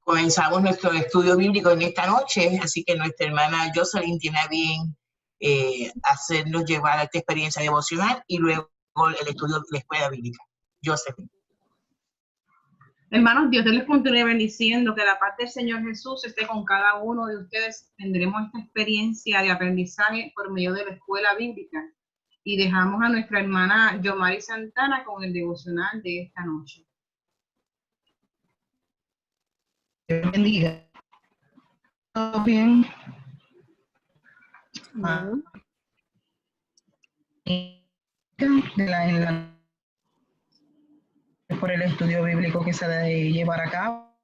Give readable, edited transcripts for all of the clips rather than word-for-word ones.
Comenzamos nuestro estudio bíblico en esta noche, así que nuestra hermana Jocelyn tiene a bien hacernos llevar a esta experiencia devocional y luego el estudio de la escuela bíblica. Jocelyn. Hermanos, Dios les continúe bendiciendo, que la paz del Señor Jesús esté con cada uno de ustedes. Tendremos esta experiencia de aprendizaje por medio de la escuela bíblica y dejamos a nuestra hermana Yomari Santana con el devocional de esta noche. Dios bendiga. ¿Todo bien? Por el estudio bíblico que se debe llevar a cabo.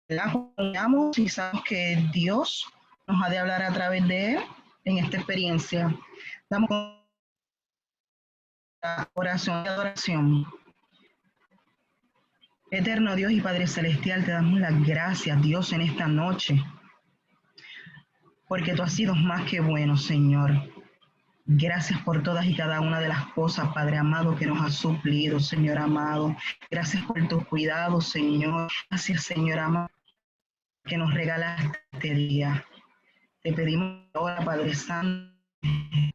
La acompañamos y sabemos que Dios nos ha de hablar a través de él en esta experiencia. Damos la oración y adoración. Eterno Dios y Padre Celestial, te damos las gracias, Dios, en esta noche, porque tú has sido más que bueno, Señor. Gracias por todas y cada una de las cosas, Padre amado, que nos has suplido, Señor amado. Gracias por tus cuidados, Señor. Gracias, Señor amado, que nos regalaste este día. Te pedimos ahora, Padre Santo,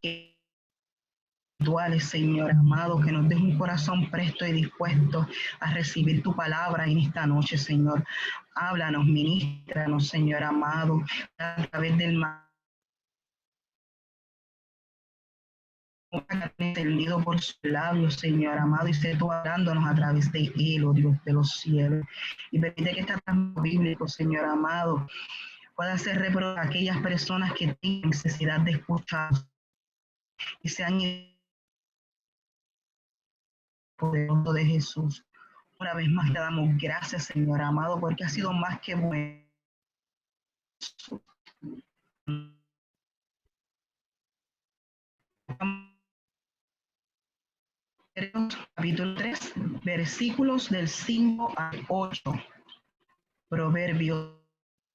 que Señor amado, que nos des un corazón presto y dispuesto a recibir tu palabra en esta noche, Señor. Háblanos, ministranos, Señor amado, a través del entendido por sus labios, Señor amado, y sé tú hablándonos a través de él, oh Dios de los cielos. Y permite que este tramo bíblico, Señor amado, pueda ser reprobado a aquellas personas que tienen necesidad de escuchar y sean poderoso de Jesús. Una vez más le damos gracias, Señor amado, porque ha sido más que bueno. Capítulo 3, versículos del 5 al 8. Proverbios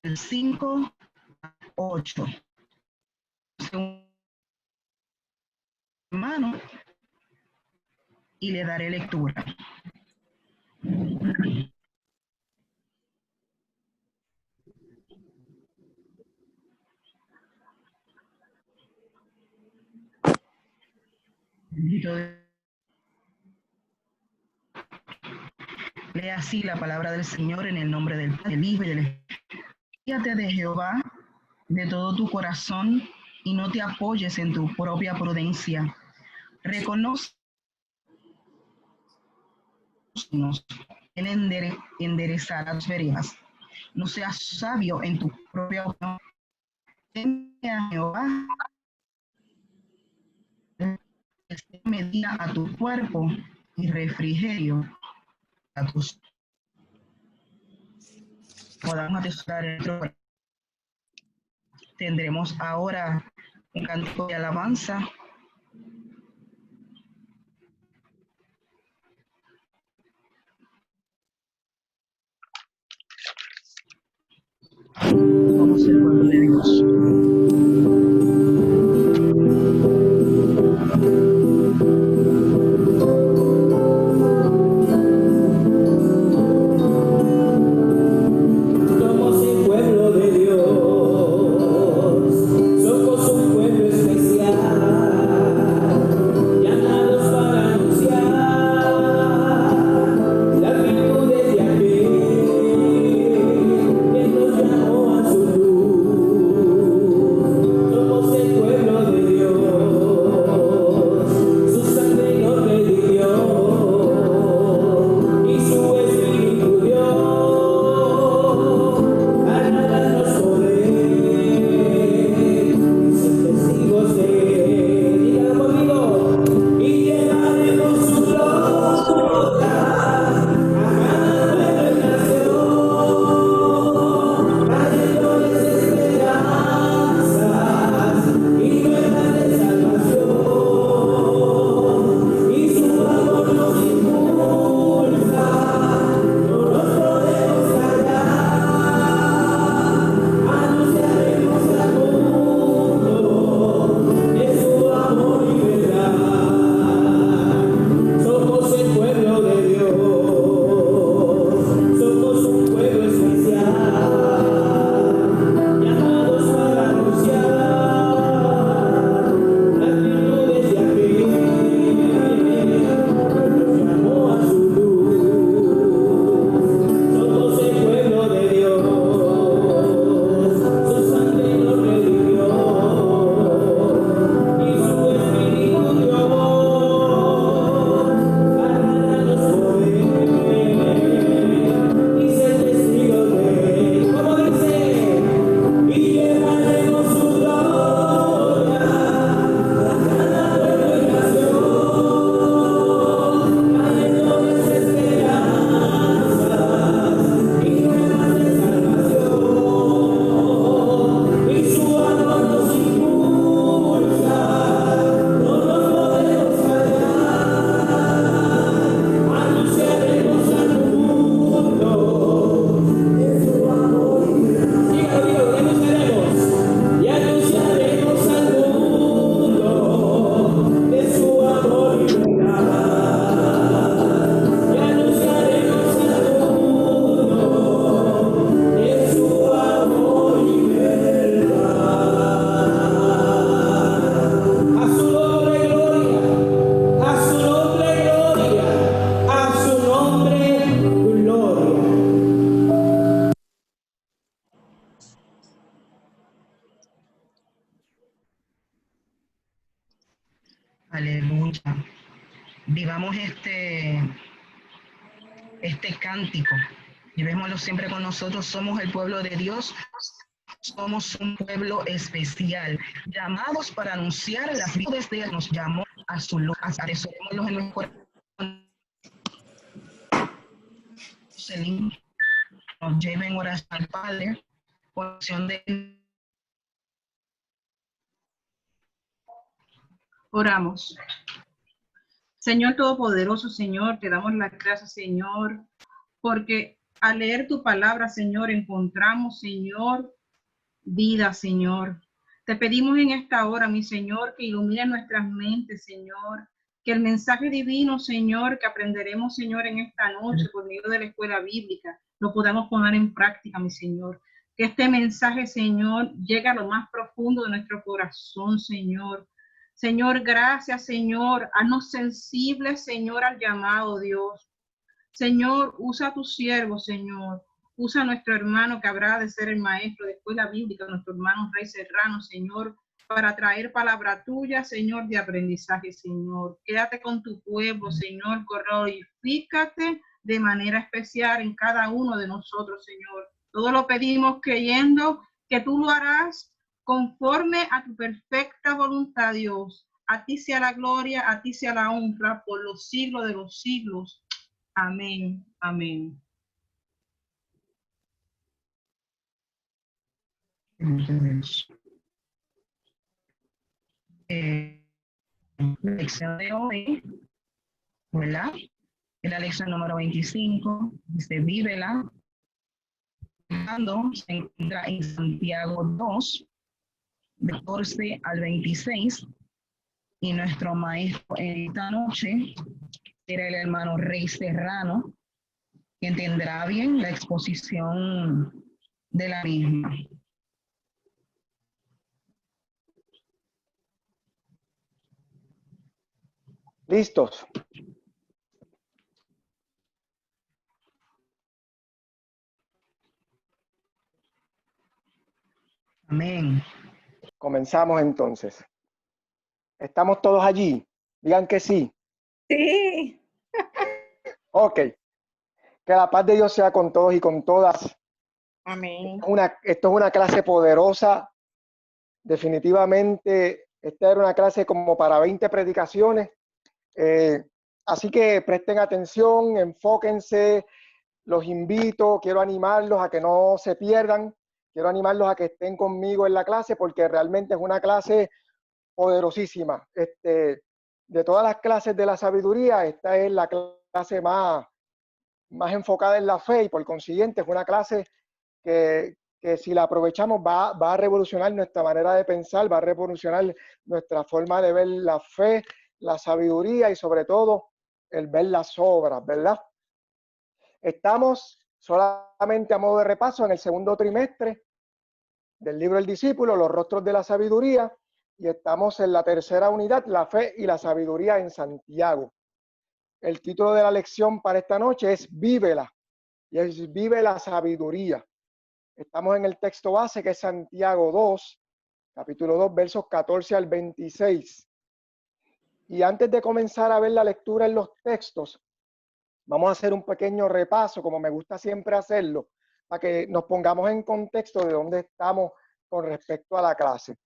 del 5 al 8. Hermano, y le daré lectura. Lea así la palabra del Señor en el nombre del Padre, del Hijo y del Espíritu. Fíate de Jehová de todo tu corazón y no te apoyes en tu propia prudencia. Reconoce Él enderezará tus veredas. No seas sabio en tu propia opinión. Teme a Jehová, medida a tu cuerpo y refrigerio a tus. Podamos atesorar el trono. Tendremos ahora un canto de alabanza. Vamos al pueblo de Dios. Somos un pueblo especial. escucha. Vivamos este cántico. Llevémoslo siempre con nosotros. Somos el pueblo de Dios. Somos un pueblo especial, llamados para anunciar las virtudes de Él. Nos llamó a su luz. Atesorémoslos en nuestro corazón. Nos lleve en oración al Padre. Oración de... Oramos. Señor Todopoderoso, Señor, te damos las gracias, Señor, porque al leer tu palabra, Señor, encontramos, Señor, vida, Señor. Te pedimos en esta hora, mi Señor, que ilumine nuestras mentes, Señor, que el mensaje divino, Señor, que aprenderemos, Señor, en esta noche por medio de la escuela bíblica, lo podamos poner en práctica, mi Señor. Que este mensaje, Señor, llegue a lo más profundo de nuestro corazón, Señor. Señor, gracias, Señor. Haznos sensibles, Señor, al llamado, Dios. Señor, usa a tu siervo, Señor. Usa a nuestro hermano que habrá de ser el maestro de escuela bíblica, nuestro hermano Rey Serrano, Señor, para traer palabra tuya, Señor, de aprendizaje, Señor. Quédate con tu pueblo, Señor, glorifícate de manera especial en cada uno de nosotros, Señor. Todo lo pedimos creyendo que tú lo harás conforme a tu perfecta voluntad, Dios. A ti sea la gloria, a ti sea la honra por los siglos de los siglos. Amén, amén. La lección de hoy, ¿verdad? Es la lección número 25, dice, vívela. Se encuentra en Santiago 2, 14 al 26, y nuestro maestro en esta noche era el hermano Rey Serrano, quien tendrá bien la exposición de la misma. ¿Listos? Amén. Comenzamos entonces. ¿Estamos todos allí? Digan que sí. Sí. Ok. Que la paz de Dios sea con todos y con todas. Amén. Esto es una clase poderosa. Definitivamente, esta era una clase como para 20 predicaciones. Así que presten atención, enfóquense. Los invito, quiero animarlos a que no se pierdan. Quiero animarlos a que estén conmigo en la clase porque realmente es una clase poderosísima. De todas las clases de la sabiduría, esta es la clase más enfocada en la fe y por consiguiente es una clase que si la aprovechamos va a revolucionar nuestra manera de pensar, va a revolucionar nuestra forma de ver la fe, la sabiduría y sobre todo el ver las obras, ¿verdad? Estamos solamente a modo de repaso en el segundo trimestre del libro El Discípulo, los rostros de la sabiduría, y estamos en la tercera unidad, la fe y la sabiduría en Santiago. El título de la lección para esta noche es Vívela, y es Vive la sabiduría. Estamos en el texto base que es Santiago 2, capítulo 2, versos 14 al 26. Y antes de comenzar a ver la lectura en los textos, vamos a hacer un pequeño repaso, como me gusta siempre hacerlo, para que nos pongamos en contexto de dónde estamos con respecto a la clase.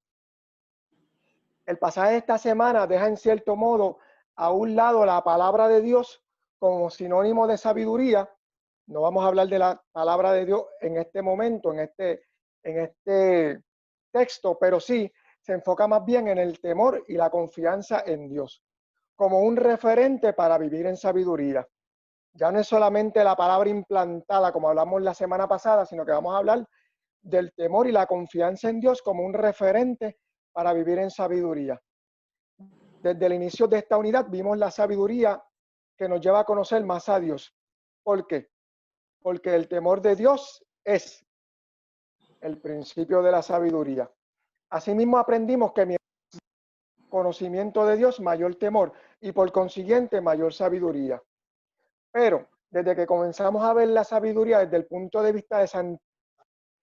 El pasaje de esta semana deja en cierto modo a un lado la palabra de Dios como sinónimo de sabiduría. No vamos a hablar de la palabra de Dios en este momento, en este texto, pero sí se enfoca más bien en el temor y la confianza en Dios, como un referente para vivir en sabiduría. Ya no es solamente la palabra implantada como hablamos la semana pasada, sino que vamos a hablar del temor y la confianza en Dios como un referente para vivir en sabiduría. Desde el inicio de esta unidad vimos la sabiduría que nos lleva a conocer más a Dios. ¿Por qué? Porque el temor de Dios es el principio de la sabiduría. Asimismo aprendimos que mientras conocimiento de Dios, mayor temor y por consiguiente mayor sabiduría. Pero desde que comenzamos a ver la sabiduría desde el punto de vista de Santiago,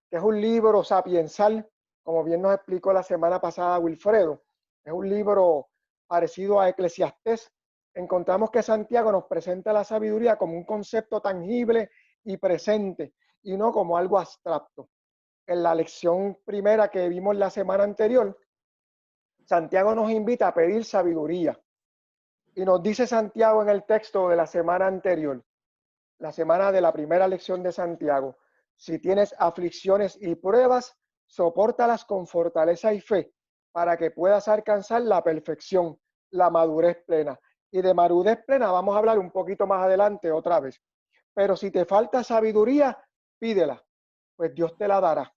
que es un libro sapiensal, como bien nos explicó la semana pasada Wilfredo, es un libro parecido a Eclesiastés, encontramos que Santiago nos presenta la sabiduría como un concepto tangible y presente, y no como algo abstracto. En la lección primera que vimos la semana anterior, Santiago nos invita a pedir sabiduría. Y nos dice Santiago en el texto de la semana anterior, la semana de la primera lección de Santiago: si tienes aflicciones y pruebas, sopórtalas con fortaleza y fe, para que puedas alcanzar la perfección, la madurez plena. Y de madurez plena vamos a hablar un poquito más adelante otra vez. Pero si te falta sabiduría, pídela, pues Dios te la dará.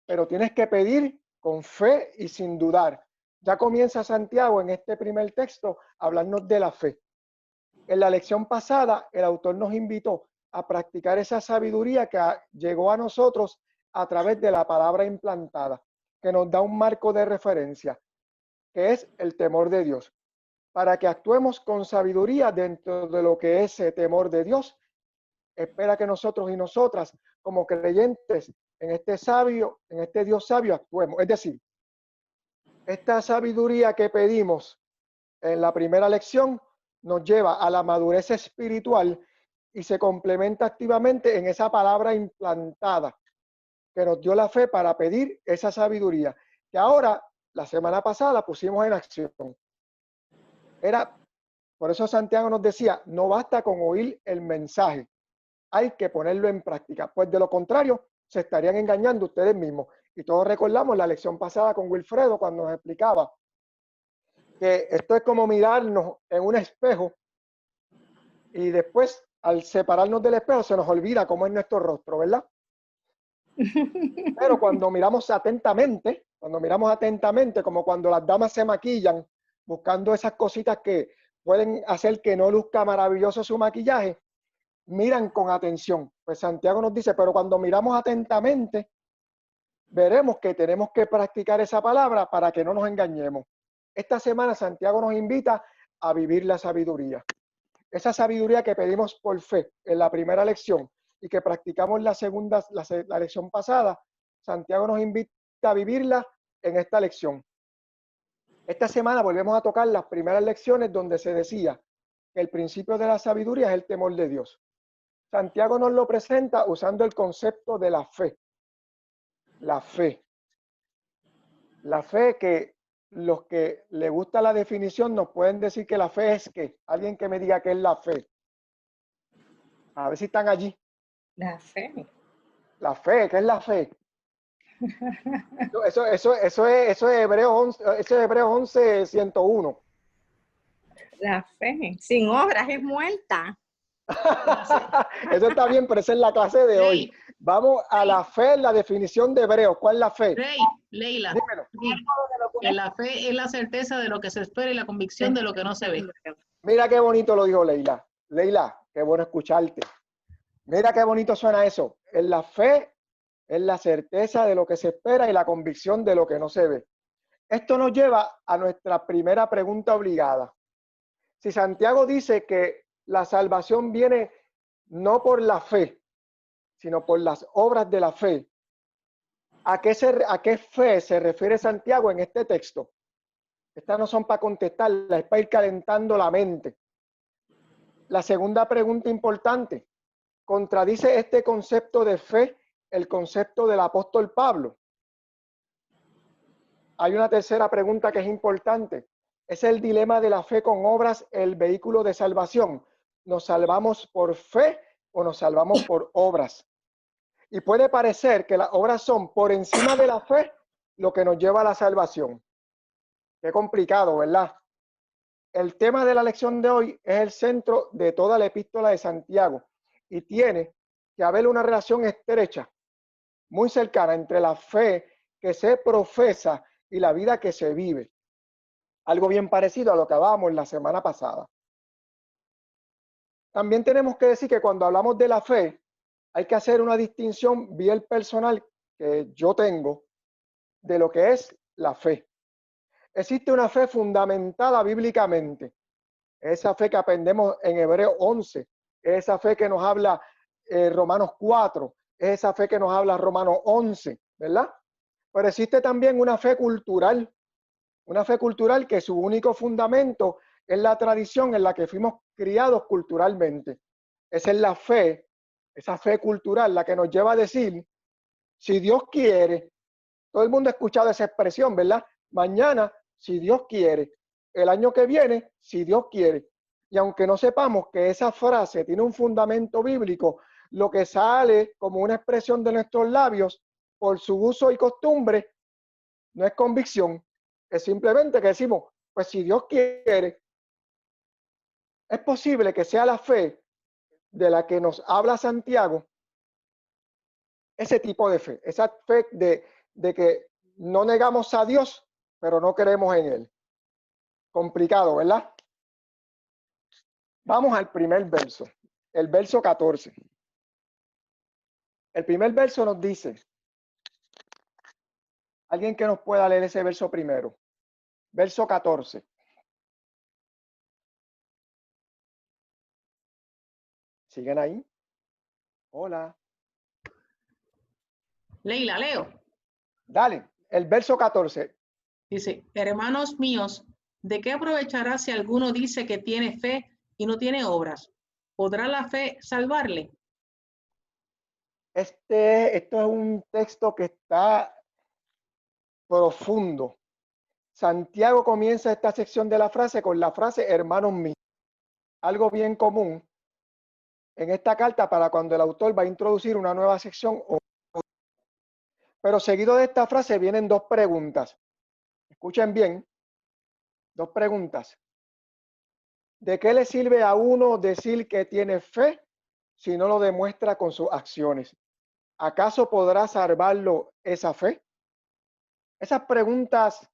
Pero tienes que pedir con fe y sin dudar. Ya comienza Santiago en este primer texto a hablarnos de la fe. En la lección pasada, el autor nos invitó a practicar esa sabiduría que llegó a nosotros a través de la palabra implantada, que nos da un marco de referencia, que es el temor de Dios, para que actuemos con sabiduría dentro de lo que ese temor de Dios espera que nosotros y nosotras, como creyentes en este Dios sabio, actuemos. Es decir, esta sabiduría que pedimos en la primera lección nos lleva a la madurez espiritual y se complementa activamente en esa palabra implantada que nos dio la fe para pedir esa sabiduría, que ahora, la semana pasada, la pusimos en acción. Por eso Santiago nos decía, no basta con oír el mensaje, hay que ponerlo en práctica, pues de lo contrario se estarían engañando ustedes mismos. Y todos recordamos la lección pasada con Wilfredo cuando nos explicaba que esto es como mirarnos en un espejo y después al separarnos del espejo se nos olvida cómo es nuestro rostro, ¿verdad? Pero cuando miramos atentamente, como cuando las damas se maquillan buscando esas cositas que pueden hacer que no luzca maravilloso su maquillaje, miran con atención. Pues Santiago nos dice, pero cuando miramos atentamente, veremos que tenemos que practicar esa palabra para que no nos engañemos. Esta semana Santiago nos invita a vivir la sabiduría. Esa sabiduría que pedimos por fe en la primera lección y que practicamos la lección pasada, Santiago nos invita a vivirla en esta lección. Esta semana volvemos a tocar las primeras lecciones donde se decía que el principio de la sabiduría es el temor de Dios. Santiago nos lo presenta usando el concepto de la fe. La fe. La fe, que los que le gusta la definición nos pueden decir que la fe es ¿qué? Alguien que me diga qué es la fe. A ver si están allí. La fe. La fe, ¿qué es la fe? Eso es Hebreos 11, 101. La fe. Sin obras es muerta. Eso está bien, pero esa es la clase de hoy. Vamos a la fe, la definición de Hebreos. ¿Cuál es la fe? Leila, Dímelo. que la fe es la certeza de lo que se espera y la convicción de lo que no se ve. Mira qué bonito lo dijo Leila. Leila, qué bueno escucharte. Mira qué bonito suena eso. En la fe es la certeza de lo que se espera y la convicción de lo que no se ve. Esto nos lleva a nuestra primera pregunta obligada. Si Santiago dice que la salvación viene no por la fe, sino por las obras de la fe, ¿a qué fe se refiere Santiago en este texto? Estas no son para contestarlas, es para ir calentando la mente. La segunda pregunta importante: ¿contradice este concepto de fe el concepto del apóstol Pablo? Hay una tercera pregunta que es importante. ¿Es el dilema de la fe con obras el vehículo de salvación? ¿Nos salvamos por fe o nos salvamos por obras? Y puede parecer que las obras son por encima de la fe lo que nos lleva a la salvación. Qué complicado, ¿verdad? El tema de la lección de hoy es el centro de toda la epístola de Santiago y tiene que haber una relación estrecha, muy cercana, entre la fe que se profesa y la vida que se vive. Algo bien parecido a lo que hablábamos la semana pasada. También tenemos que decir que cuando hablamos de la fe, hay que hacer una distinción bien personal que yo tengo de lo que es la fe. Existe una fe fundamentada bíblicamente. Esa fe que aprendemos en Hebreos 11, esa fe que nos habla Romanos 4, esa fe que nos habla Romanos 11, ¿verdad? Pero existe también una fe cultural, Una fe cultural que su único fundamento es la tradición en la que fuimos criados culturalmente. Esa es la fe, esa fe cultural, la que nos lleva a decir, si Dios quiere, todo el mundo ha escuchado esa expresión, ¿verdad? Mañana, si Dios quiere. El año que viene, si Dios quiere. Y aunque no sepamos que esa frase tiene un fundamento bíblico, lo que sale como una expresión de nuestros labios por su uso y costumbre no es convicción, es simplemente que decimos, pues si Dios quiere, es posible que sea la fe de la que nos habla Santiago, ese tipo de fe, esa fe de que no negamos a Dios, pero no creemos en Él. Complicado, ¿verdad? Vamos al primer verso, el verso 14. El primer verso nos dice, alguien que nos pueda leer ese verso primero, verso 14. ¿Siguen ahí? Hola. Leila, leo. Dale, el verso 14. Dice, hermanos míos, ¿de qué aprovechará si alguno dice que tiene fe y no tiene obras? ¿Podrá la fe salvarle? Esto es un texto que está profundo. Santiago comienza esta sección de la frase con la frase hermanos míos. Algo bien común en esta carta para cuando el autor va a introducir una nueva sección. Pero seguido de esta frase vienen dos preguntas. Escuchen bien, dos preguntas. ¿De qué le sirve a uno decir que tiene fe si no lo demuestra con sus acciones? ¿Acaso podrá salvarlo esa fe? Esas preguntas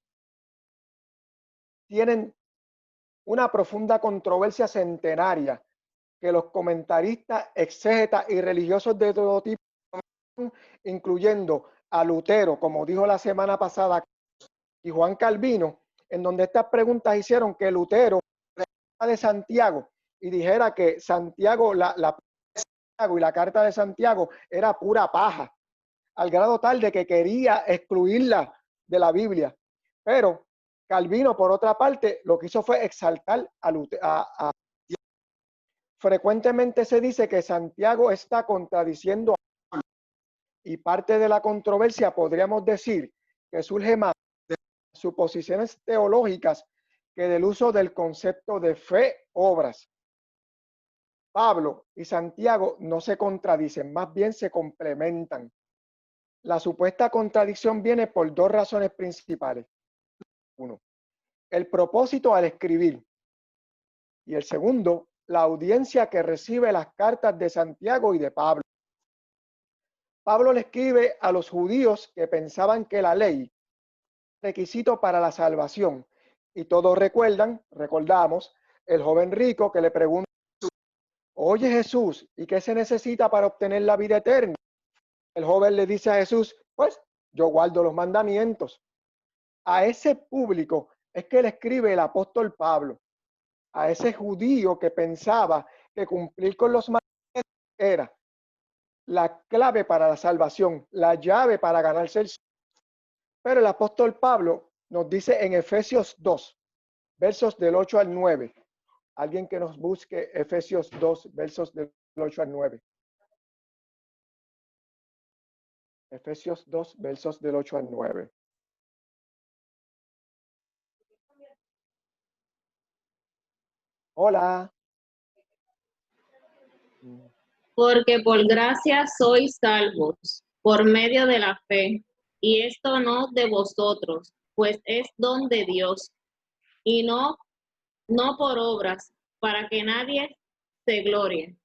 tienen una profunda controversia centenaria que los comentaristas, exégetas y religiosos de todo tipo, incluyendo a Lutero, como dijo la semana pasada, y Juan Calvino, en donde estas preguntas hicieron que Lutero de Santiago y dijera que Santiago, y la carta de Santiago era pura paja, al grado tal de que quería excluirla de la Biblia. Pero Calvino, por otra parte, lo que hizo fue exaltar a frecuentemente se dice que Santiago está contradiciendo y parte de la controversia podríamos decir que surge más de suposiciones teológicas que del uso del concepto de fe-obras. Pablo y Santiago no se contradicen, más bien se complementan. La supuesta contradicción viene por dos razones principales. Uno, el propósito al escribir. Y el segundo, la audiencia que recibe las cartas de Santiago y de Pablo. Pablo le escribe a los judíos que pensaban que la ley era requisito para la salvación. Y todos recordamos, el joven rico que le pregunta, oye Jesús, ¿y qué se necesita para obtener la vida eterna? El joven le dice a Jesús, pues yo guardo los mandamientos. A ese público es que le escribe el apóstol Pablo, a ese judío que pensaba que cumplir con los mandamientos era la clave para la salvación, la llave para ganarse el cielo. Pero el apóstol Pablo nos dice en Efesios 2, versos del 8 al 9. Alguien que nos busque Efesios 2, versos del 8 al 9. Efesios 2, versos del 8 al 9. Hola. Porque por gracia sois salvos, por medio de la fe, y esto no de vosotros, pues es don de Dios, y no por obras, para que nadie se glorie.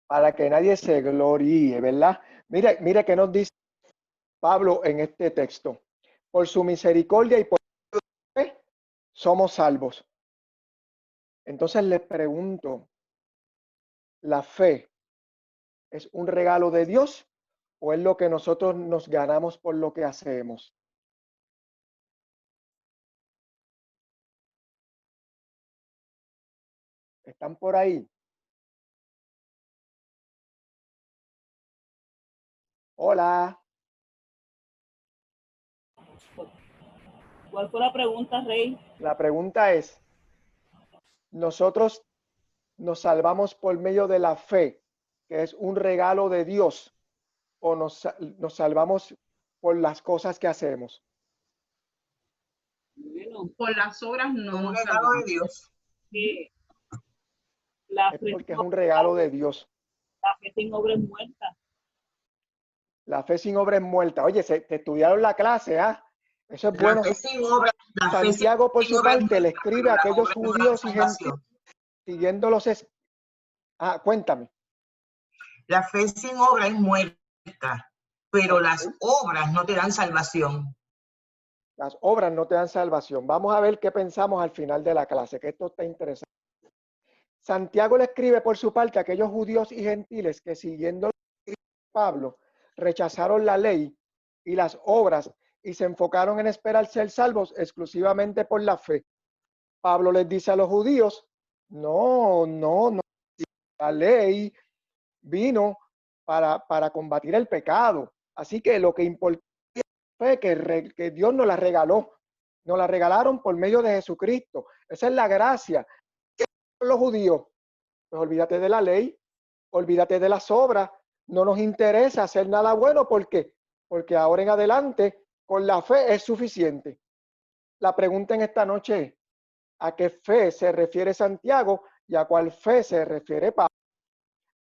Para que nadie se gloríe, ¿verdad? Mire que nos dice Pablo en este texto. Por su misericordia y por su fe somos salvos. Entonces les pregunto, ¿la fe es un regalo de Dios o es lo que nosotros nos ganamos por lo que hacemos? ¿Están por ahí? Hola. ¿Cuál fue la pregunta, Rey? La pregunta es, ¿nosotros nos salvamos por medio de la fe, que es un regalo de Dios, o nos salvamos por las cosas que hacemos? Bueno, Por las obras no Un nos regalo salvamos. de Dios. que la Es fe, porque es un regalo de Dios. la fe sin obra es muerta. La fe sin obra es muerta. Oye, te estudiaron la clase, ¿ah? Eso es La bueno. fe sin obra, la fe Santiago, por sin su obra es parte, le muerta, escribe pero a las aquellos obras no dan judíos y gentiles salvación. siguiendo los... cuéntame. La fe sin obra es muerta, pero las obras no te dan salvación. Las obras no te dan salvación. Vamos a ver qué pensamos al final de la clase, que esto está interesante. Santiago le escribe por su parte a aquellos judíos y gentiles que siguiendo Pablo rechazaron la ley y las obras y se enfocaron en esperar ser salvos exclusivamente por la fe. Pablo les dice a los judíos, no, la ley vino para combatir el pecado. Así que lo que importa fue que Dios nos la regaló. Nos la regalaron por medio de Jesucristo. Esa es la gracia. ¿Qué son los judíos? Pues olvídate de la ley, olvídate de las obras. No nos interesa hacer nada bueno. ¿Por qué? Porque ahora en adelante, con la fe es suficiente. La pregunta en esta noche es, ¿a qué fe se refiere Santiago y a cuál fe se refiere Pablo?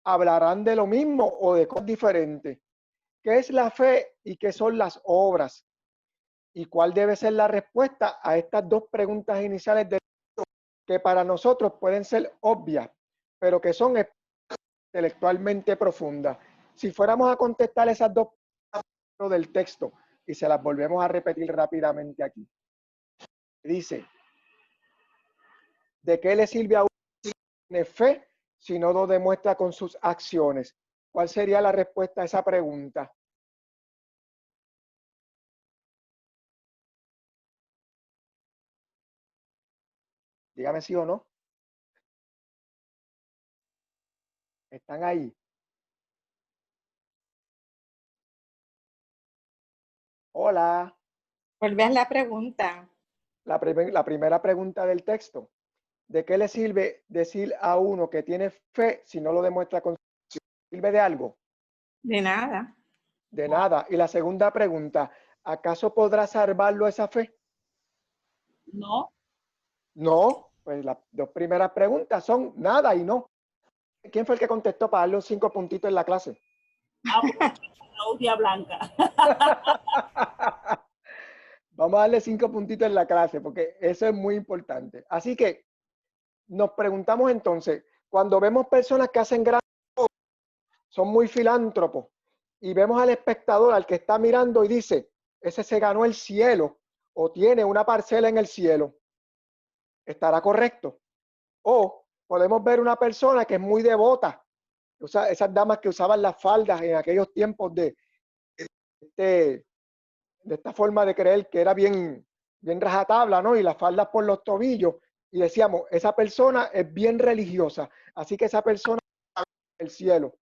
¿Hablarán de lo mismo o de cosas diferentes? ¿Qué es la fe y qué son las obras? ¿Y cuál debe ser la respuesta a estas dos preguntas iniciales que para nosotros pueden ser obvias, pero que son intelectualmente profundas? Si fuéramos a contestar esas dos preguntas del texto, y se las volvemos a repetir rápidamente aquí. Dice, ¿de qué le sirve a uno si tiene fe si no lo demuestra con sus acciones? ¿Cuál sería la respuesta a esa pregunta? Dígame sí o no. ¿Están ahí? Hola. Vuelve a la pregunta. La primera pregunta del texto. ¿De qué le sirve decir a uno que tiene fe si no lo demuestra con su acción? ¿Sirve de algo? De nada. De nada. Y la segunda pregunta, ¿acaso podrá salvarlo esa fe? No. No. Pues las dos primeras preguntas son nada y no. ¿Quién fue el que contestó para darle un 5 puntitos en la clase? Claudia Blanca. Vamos a darle 5 puntitos en la clase porque eso es muy importante. Así que nos preguntamos entonces, cuando vemos personas que hacen grandes cosas, son muy filántropos, y vemos al espectador, al que está mirando y dice, ese se ganó el cielo o tiene una parcela en el cielo, ¿estará correcto? O podemos ver una persona que es muy devota, esas damas que usaban las faldas en aquellos tiempos de esta forma de creer que era bien rajatabla, ¿no? Y las faldas por los tobillos, y decíamos, esa persona es bien religiosa, así que esa persona el cielo.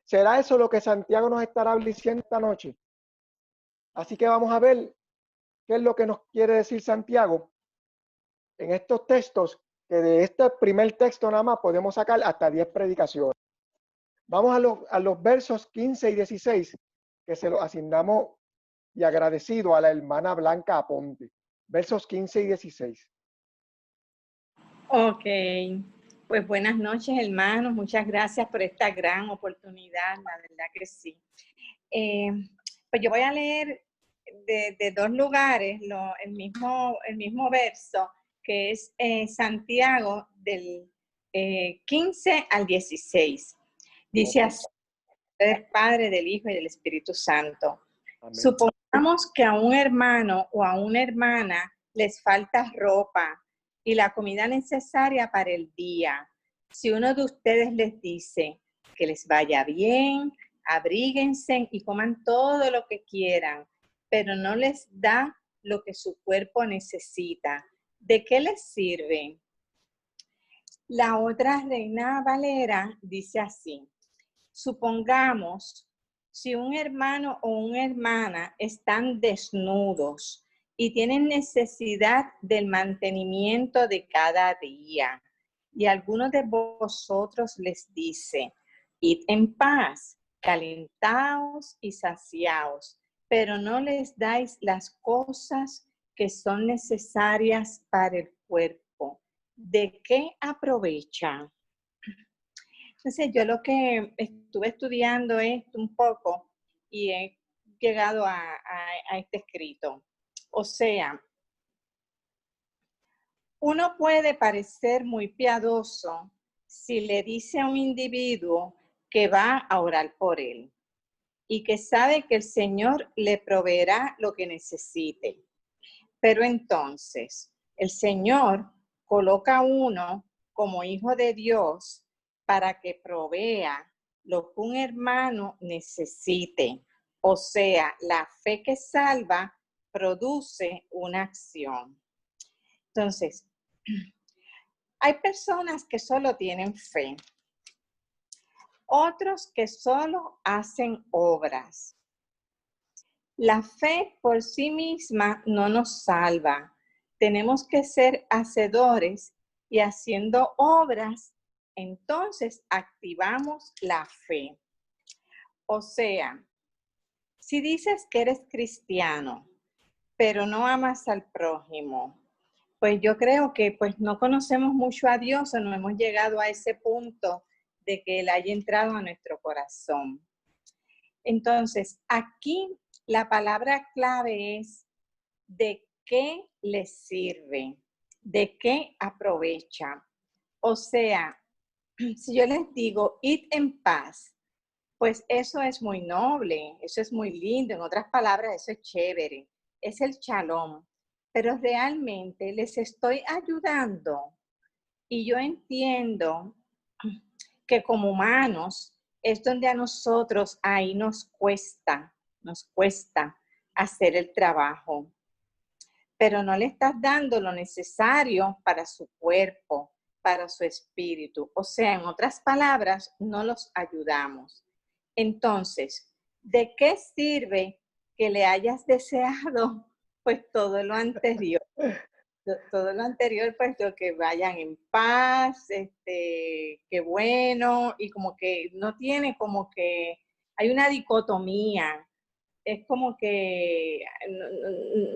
¿Será eso lo que Santiago nos estará diciendo esta noche? Así que vamos a ver qué es lo que nos quiere decir Santiago en estos textos, que de este primer texto nada más podemos sacar hasta 10 predicaciones. Vamos a los versos 15 y 16, que se los asignamos y agradecido a la hermana Blanca Aponte. Versos 15 y 16. Ok. Pues buenas noches, hermanos. Muchas gracias por esta gran oportunidad. La verdad que sí. Pues yo voy a leer de dos lugares el mismo verso, que es Santiago del 15 al 16. Dice así, del Padre, del Hijo y del Espíritu Santo. Amén. Supongamos que a un hermano o a una hermana les falta ropa y la comida necesaria para el día. Si uno de ustedes les dice que les vaya bien, abríguense y coman todo lo que quieran, pero no les da lo que su cuerpo necesita, ¿de qué les sirve? La otra Reina Valera dice así: supongamos, si un hermano o una hermana están desnudos y tienen necesidad del mantenimiento de cada día. Y algunos de vosotros les dice, id en paz, calentaos y saciaos, pero no les dais las cosas que son necesarias para el cuerpo. ¿De qué aprovecha? Entonces, yo lo que estuve estudiando esto un poco y he llegado a este escrito. O sea, uno puede parecer muy piadoso si le dice a un individuo que va a orar por él y que sabe que el Señor le proveerá lo que necesite. Pero entonces, el Señor coloca a uno como hijo de Dios para que provea lo que un hermano necesite. O sea, la fe que salva produce una acción. Entonces, hay personas que solo tienen fe, otros que solo hacen obras. La fe por sí misma no nos salva. Tenemos que ser hacedores y haciendo obras, entonces activamos la fe. O sea, si dices que eres cristiano, pero no amas al prójimo, pues yo creo que pues no conocemos mucho a Dios o no hemos llegado a ese punto de que Él haya entrado a nuestro corazón. Entonces, aquí la palabra clave es de qué le sirve, de qué aprovecha. O sea, si yo les digo, id en paz, pues eso es muy noble, eso es muy lindo. En otras palabras, eso es chévere, es el shalom. Pero realmente les estoy ayudando y yo entiendo que como humanos es donde a nosotros ahí nos cuesta hacer el trabajo. Pero no le estás dando lo necesario para su cuerpo, para su espíritu. O sea, en otras palabras, no los ayudamos. Entonces, ¿de qué sirve que le hayas deseado pues todo lo anterior? Todo lo anterior, pues lo que vayan en paz, qué bueno, y como que no tiene como que, hay una dicotomía, es como que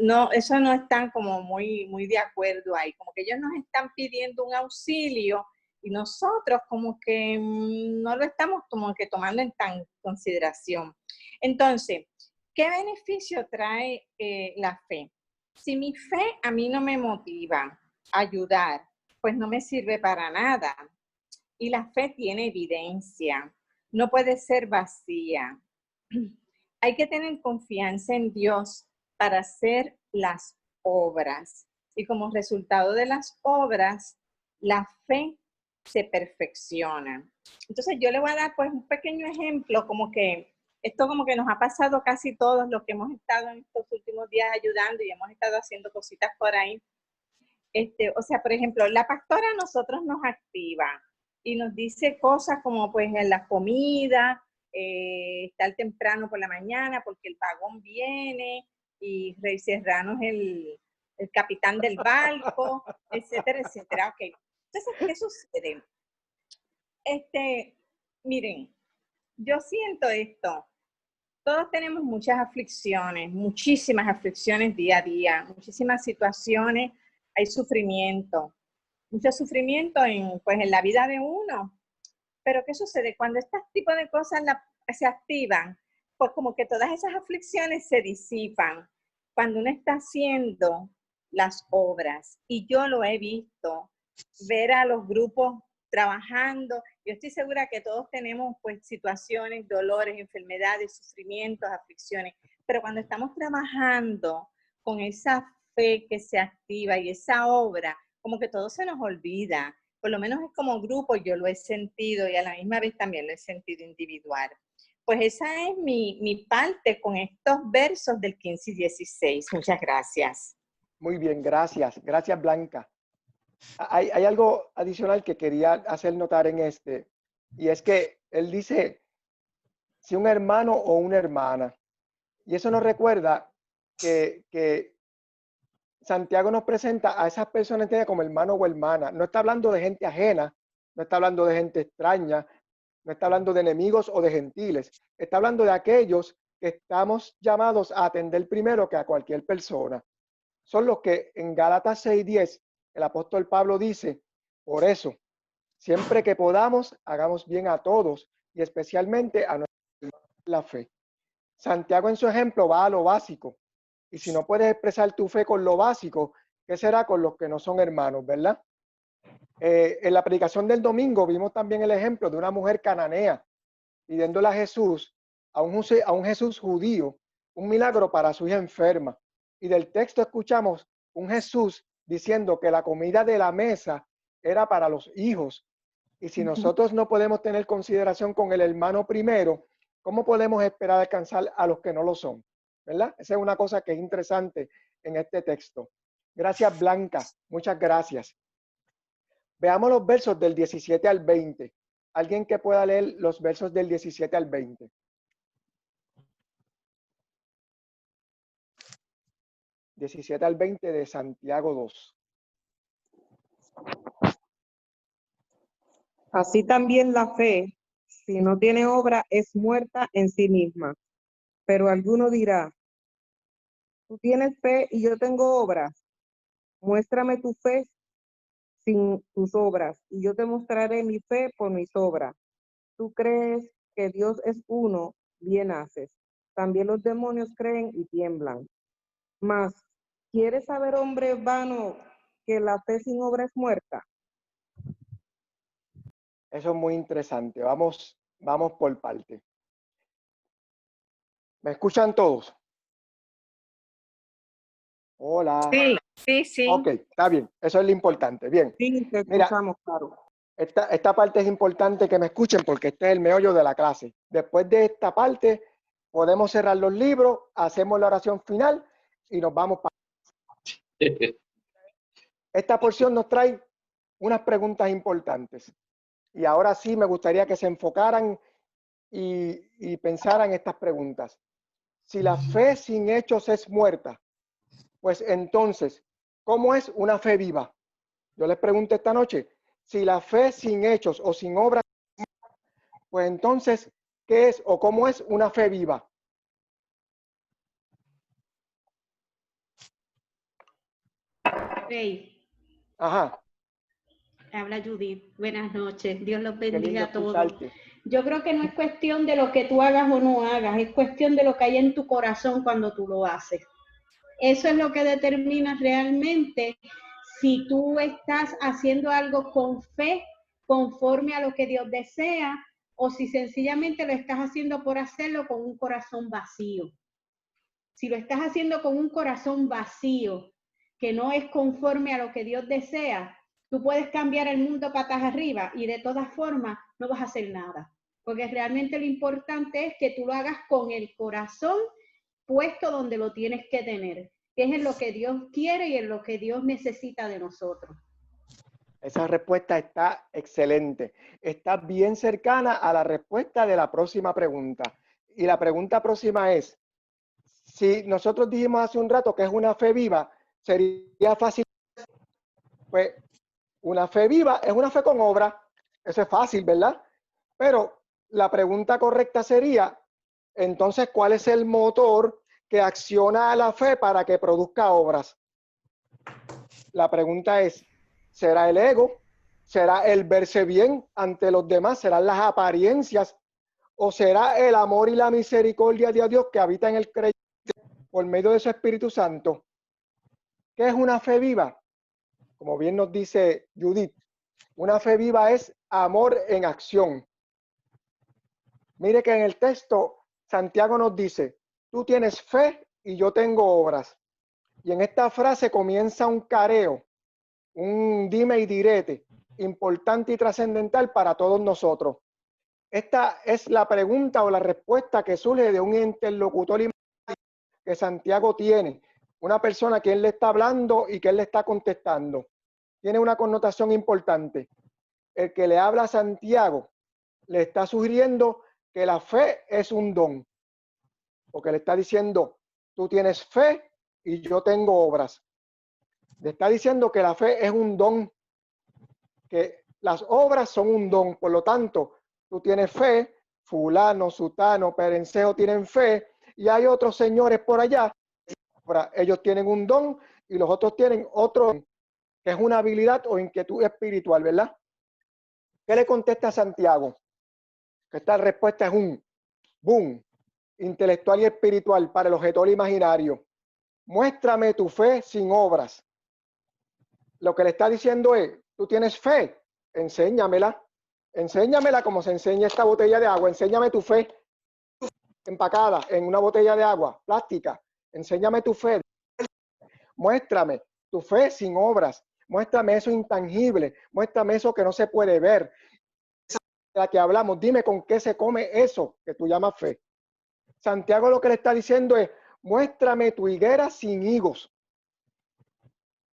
no, eso no están como muy de acuerdo ahí, como que ellos nos están pidiendo un auxilio y nosotros como que no lo estamos como que tomando en tan consideración. Entonces, ¿qué beneficio trae la fe? Si mi fe a mí no me motiva a ayudar, pues no me sirve para nada. Y la fe tiene evidencia, no puede ser vacía. Hay que tener confianza en Dios para hacer las obras. Y como resultado de las obras, la fe se perfecciona. Entonces yo le voy a dar pues un pequeño ejemplo, como que esto como que nos ha pasado casi todos los que hemos estado en estos últimos días ayudando y hemos estado haciendo cositas por ahí. O sea, por ejemplo, la pastora a nosotros nos activa y nos dice cosas como pues en la comida, estar temprano por la mañana porque el vagón viene y Rey Serrano es el capitán del barco, etcétera, etcétera. Ok, entonces, ¿qué sucede? Miren, yo siento esto. Todos tenemos muchas aflicciones, muchísimas aflicciones día a día, muchísimas situaciones, hay sufrimiento, mucho sufrimiento pues, en la vida de uno. Pero ¿qué sucede? Cuando este tipo de cosas se activan, pues como que todas esas aflicciones se disipan cuando uno está haciendo las obras. Y yo lo he visto, ver a los grupos trabajando. Yo estoy segura que todos tenemos pues situaciones, dolores, enfermedades, sufrimientos, aflicciones, pero cuando estamos trabajando con esa fe que se activa y esa obra, como que todo se nos olvida. Por lo menos es como grupo, yo lo he sentido y a la misma vez también lo he sentido individual. Pues esa es mi parte con estos versos del 15 y 16. Muchas gracias. Muy bien, gracias. Gracias, Blanca. Hay algo adicional que quería hacer notar en y es que él dice, si un hermano o una hermana, y eso nos recuerda que Santiago nos presenta a esas personas como hermano o hermana. No está hablando de gente ajena, no está hablando de gente extraña, no está hablando de enemigos o de gentiles. Está hablando de aquellos que estamos llamados a atender primero que a cualquier persona. Son los que en Gálatas 6:10 el apóstol Pablo dice, por eso, siempre que podamos, hagamos bien a todos y especialmente a la fe. Santiago en su ejemplo va a lo básico. Y si no puedes expresar tu fe con lo básico, ¿qué será con los que no son hermanos, verdad? En la predicación del domingo vimos también el ejemplo de una mujer cananea pidiéndole a Jesús, a un Jesús judío, un milagro para su hija enferma. Y del texto escuchamos un Jesús diciendo que la comida de la mesa era para los hijos. Y si nosotros no podemos tener consideración con el hermano primero, ¿cómo podemos esperar alcanzar a los que no lo son? ¿Verdad? Esa es una cosa que es interesante en este texto. Gracias, Blanca. Muchas gracias. Veamos los versos del 17 al 20. Alguien que pueda leer los versos del 17 al 20. (17 al 20) de Santiago 2. Así también la fe, si no tiene obra, es muerta en sí misma. Pero alguno dirá, tú tienes fe y yo tengo obras. Muéstrame tu fe sin tus obras, y yo te mostraré mi fe por mis obras. Tú crees que Dios es uno, bien haces. También los demonios creen y tiemblan. Mas, ¿quieres saber, hombre vano, que la fe sin obra es muerta? Eso es muy interesante. Vamos por parte. ¿Me escuchan todos? Hola. Sí, sí, sí. Ok, está bien. Eso es lo importante. Bien. Sí, te Mira, escuchamos, claro. Esta parte es importante que me escuchen porque este es el meollo de la clase. Después de esta parte, podemos cerrar los libros, hacemos la oración final y nos vamos para... Esta porción nos trae unas preguntas importantes. Y ahora sí me gustaría que se enfocaran y pensaran estas preguntas. Si la fe sin hechos es muerta, pues entonces, ¿cómo es una fe viva? Yo les pregunto esta noche, si la fe sin hechos o sin obras, pues entonces, ¿qué es o cómo es una fe viva? Hey, Ajá. habla Judith. Buenas noches. Dios los Qué lindo bendiga a todos. escucharte. Yo creo que no es cuestión de lo que tú hagas o no hagas, es cuestión de lo que hay en tu corazón cuando tú lo haces. Eso es lo que determina realmente si tú estás haciendo algo con fe, conforme a lo que Dios desea, o si sencillamente lo estás haciendo por hacerlo con un corazón vacío. Si lo estás haciendo con un corazón vacío, que no es conforme a lo que Dios desea, tú puedes cambiar el mundo patas arriba y de todas formas no vas a hacer nada. Porque realmente lo importante es que tú lo hagas con el corazón puesto donde lo tienes que tener, que es en lo que Dios quiere y en lo que Dios necesita de nosotros. Esa respuesta está excelente. Está bien cercana a la respuesta de la próxima pregunta. Y la pregunta próxima es, si nosotros dijimos hace un rato que es una fe viva, sería fácil. Pues una fe viva es una fe con obra. Eso es fácil, ¿verdad? Pero la pregunta correcta sería, entonces, ¿cuál es el motor que acciona a la fe para que produzca obras? La pregunta es, ¿será el ego? ¿Será el verse bien ante los demás? ¿Serán las apariencias? ¿O será el amor y la misericordia de Dios que habita en el creyente por medio de su Espíritu Santo? ¿Qué es una fe viva? Como bien nos dice Judith, una fe viva es amor en acción. Mire que en el texto Santiago nos dice, tú tienes fe y yo tengo obras. Y en esta frase comienza un careo, un dime y direte, importante y trascendental para todos nosotros. Esta es la pregunta o la respuesta que surge de un interlocutor que Santiago tiene, una persona a quien le está hablando y que él le está contestando. Tiene una connotación importante. El que le habla a Santiago le está sugiriendo que la fe es un don, porque le está diciendo, tú tienes fe y yo tengo obras. Le está diciendo que la fe es un don, que las obras son un don. Por lo tanto, tú tienes fe, fulano, sutano, perencejo tienen fe, y hay otros señores por allá. Ellos tienen un don y los otros tienen otro don, que es una habilidad o inquietud espiritual, ¿verdad? ¿Qué le contesta a Santiago? Esta respuesta es un boom, intelectual y espiritual para el objetor imaginario. Muéstrame tu fe sin obras. Lo que le está diciendo es, tú tienes fe, enséñamela. Enséñamela como se enseña esta botella de agua. Enséñame tu fe empacada en una botella de agua plástica. Enséñame tu fe. Muéstrame tu fe sin obras. Muéstrame eso intangible. Muéstrame eso que no se puede ver. De la que hablamos, dime con qué se come eso que tú llamas fe. Santiago lo que le está diciendo es, muéstrame tu higuera sin higos.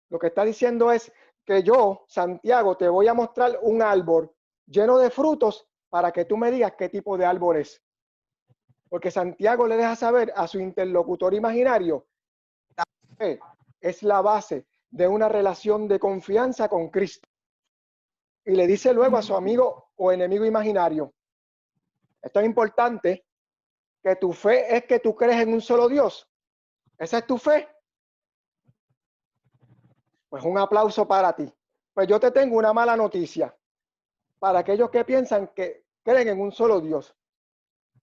Lo que está diciendo es que yo, Santiago, te voy a mostrar un árbol lleno de frutos para que tú me digas qué tipo de árbol es. Porque Santiago le deja saber a su interlocutor imaginario que la fe es la base de una relación de confianza con Cristo. Y le dice luego a su amigo o enemigo imaginario, esto es importante, que tu fe es que tú crees en un solo Dios. ¿Esa es tu fe? Pues un aplauso para ti. Pues yo te tengo una mala noticia para aquellos que piensan que creen en un solo Dios.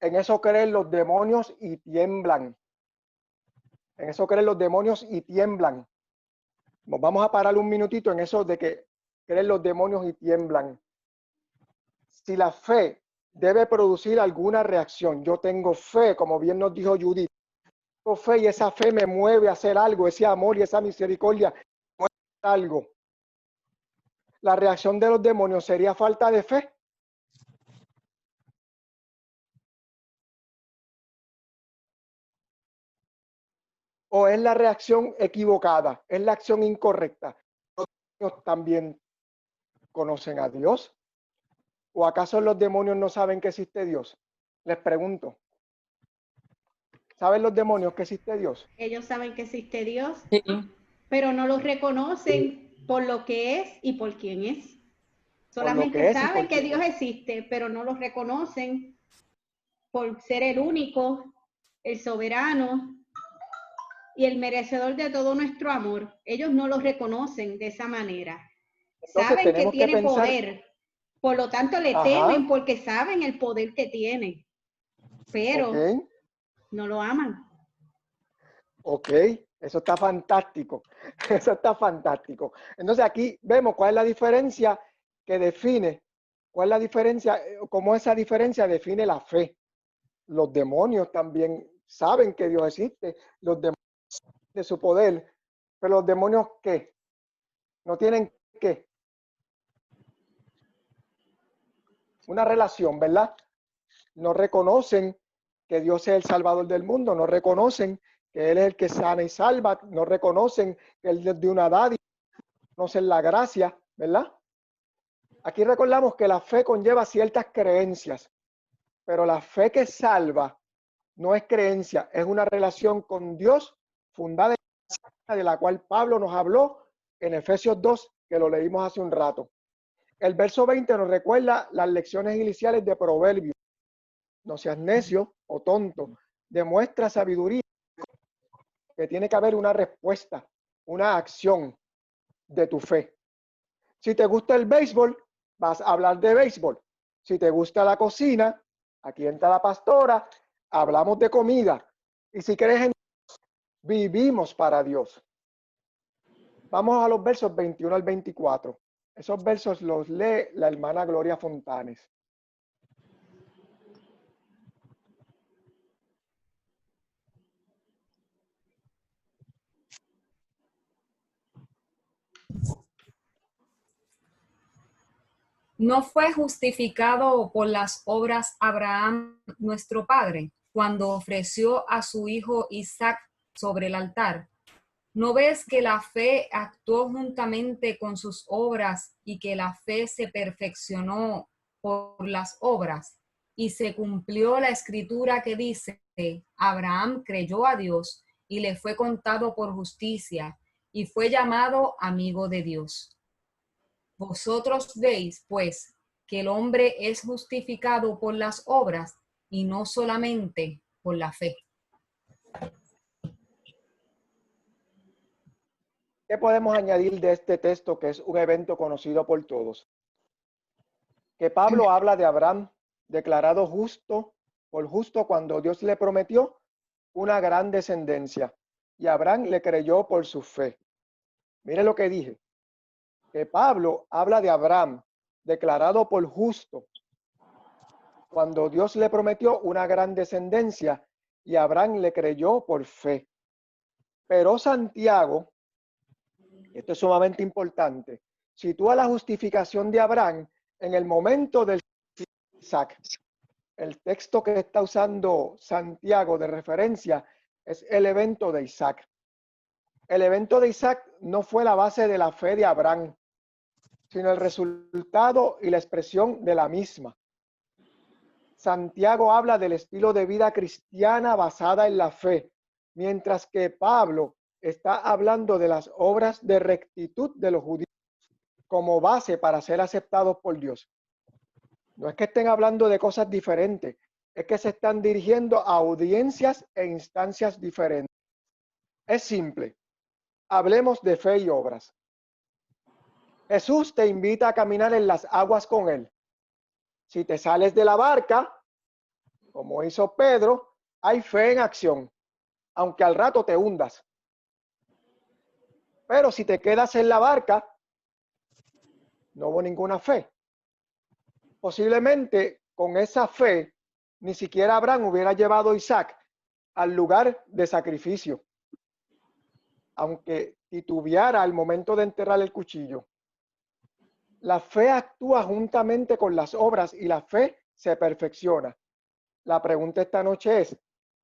En eso creen los demonios y tiemblan. En eso creen los demonios y tiemblan. Nos vamos a parar un minutito en eso de que creen los demonios y tiemblan. Si la fe debe producir alguna reacción, yo tengo fe, como bien nos dijo Judith, tengo fe y esa fe me mueve a hacer algo, ese amor y esa misericordia me mueve a hacer algo. La reacción de los demonios sería falta de fe. ¿O es la reacción equivocada? ¿Es la acción incorrecta? ¿Los demonios también conocen a Dios? ¿O acaso los demonios no saben que existe Dios? Les pregunto. ¿Saben los demonios que existe Dios? Ellos saben que existe Dios, Sí. pero no los reconocen por lo que es y por quién es. Solamente saben que Dios existe, pero no los reconocen por ser el único, el soberano y el merecedor de todo nuestro amor. Ellos no los reconocen de esa manera. Entonces, saben que tiene pensar, poder, por lo tanto le temen porque saben el poder que tiene, pero no lo aman. Ok, eso está fantástico. Eso está fantástico. Entonces aquí vemos cuál es la diferencia que define, cuál es la diferencia, cómo esa diferencia define la fe. Los demonios también saben que Dios existe, los demonios de su poder, pero los demonios ¿qué? No tienen ¿qué? Una relación, ¿verdad? No reconocen que Dios es el Salvador del mundo, no reconocen que Él es el que sana y salva, no reconocen que Él es de una dádiva, no conocen la gracia, ¿verdad? Aquí recordamos que la fe conlleva ciertas creencias, pero la fe que salva no es creencia, es una relación con Dios fundada en la gracia, de la cual Pablo nos habló en Efesios 2, que lo leímos hace un rato. El verso 20 nos recuerda las lecciones iniciales de Proverbios. No seas necio o tonto, demuestra sabiduría, que tiene que haber una respuesta, una acción de tu fe. Si te gusta el béisbol, vas a hablar de béisbol. Si te gusta la cocina, aquí entra la pastora, hablamos de comida. Y si crees en Dios, vivimos para Dios. Vamos a los versos 21 al 24. Esos versos los lee la hermana Gloria Fontanes. ¿No fue justificado por las obras Abraham, nuestro padre, cuando ofreció a su hijo Isaac sobre el altar? ¿No ves que la fe actuó juntamente con sus obras y que la fe se perfeccionó por las obras? Y se cumplió la escritura que dice, Abraham creyó a Dios y le fue contado por justicia, y fue llamado amigo de Dios. Vosotros veis, pues, que el hombre es justificado por las obras y no solamente por la fe. ¿Qué podemos añadir de este texto, que es un evento conocido por todos? Que Pablo habla de Abraham declarado justo por justo cuando Dios le prometió una gran descendencia y Abraham le creyó por su fe. Mire lo que dije, que Pablo habla de Abraham declarado por justo cuando Dios le prometió una gran descendencia y Abraham le creyó por fe. Pero Santiago, esto es sumamente importante, sitúa la justificación de Abraham en el momento del Isaac. El texto que está usando Santiago de referencia es el evento de Isaac. El evento de Isaac no fue la base de la fe de Abraham, sino el resultado y la expresión de la misma. Santiago habla del estilo de vida cristiana basada en la fe, mientras que Pablo está hablando de las obras de rectitud de los judíos como base para ser aceptados por Dios. No es que estén hablando de cosas diferentes, es que se están dirigiendo a audiencias e instancias diferentes. Es simple. Hablemos de fe y obras. Jesús te invita a caminar en las aguas con él. Si te sales de la barca, como hizo Pedro, hay fe en acción, aunque al rato te hundas. Pero si te quedas en la barca, no hubo ninguna fe. Posiblemente con esa fe, ni siquiera Abraham hubiera llevado a Isaac al lugar de sacrificio, aunque titubeara al momento de enterrar el cuchillo. La fe actúa juntamente con las obras y la fe se perfecciona. La pregunta esta noche es,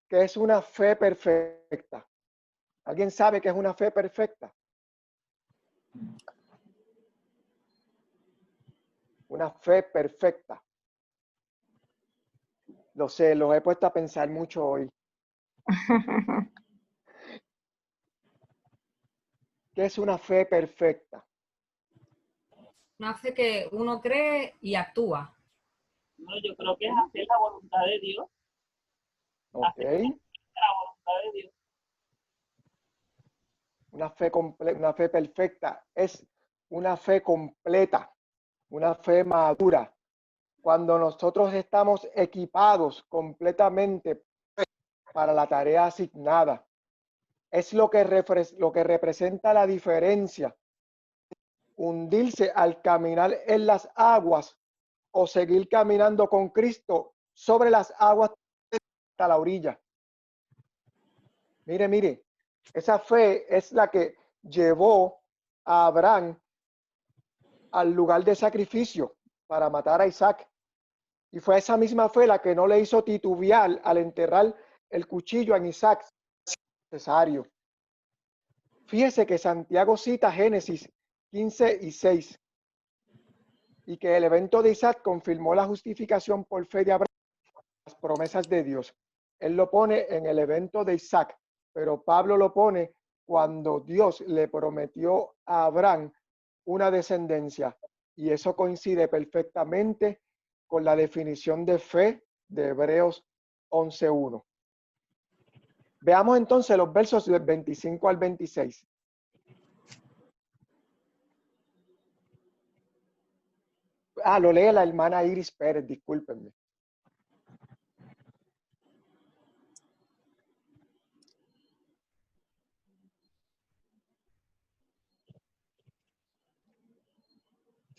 ¿qué es una fe perfecta? ¿Alguien sabe qué es una fe perfecta? Una fe perfecta. Lo sé, los he puesto a pensar mucho hoy. ¿Qué es una fe perfecta? Una fe que uno cree y actúa. No, yo creo que es hacer la voluntad de Dios. Ok. La voluntad de Dios. Una fe perfecta es una fe completa, una fe madura. Cuando nosotros estamos equipados completamente para la tarea asignada. Es lo que representa la diferencia. Hundirse al caminar en las aguas o seguir caminando con Cristo sobre las aguas hasta la orilla. Mire, esa fe es la que llevó a Abraham al lugar de sacrificio para matar a Isaac. Y fue esa misma fe la que no le hizo titubear al enterrar el cuchillo en Isaac necesario. Fíjese que Santiago cita Génesis 15:6 y que el evento de Isaac confirmó la justificación por fe de Abraham, las promesas de Dios. Él lo pone en el evento de Isaac, pero Pablo lo pone cuando Dios le prometió a Abraham una descendencia, y eso coincide perfectamente con la definición de fe de Hebreos 11:1. Veamos entonces los versos del 25 al 26. Lo lee la hermana Iris Pérez, discúlpenme.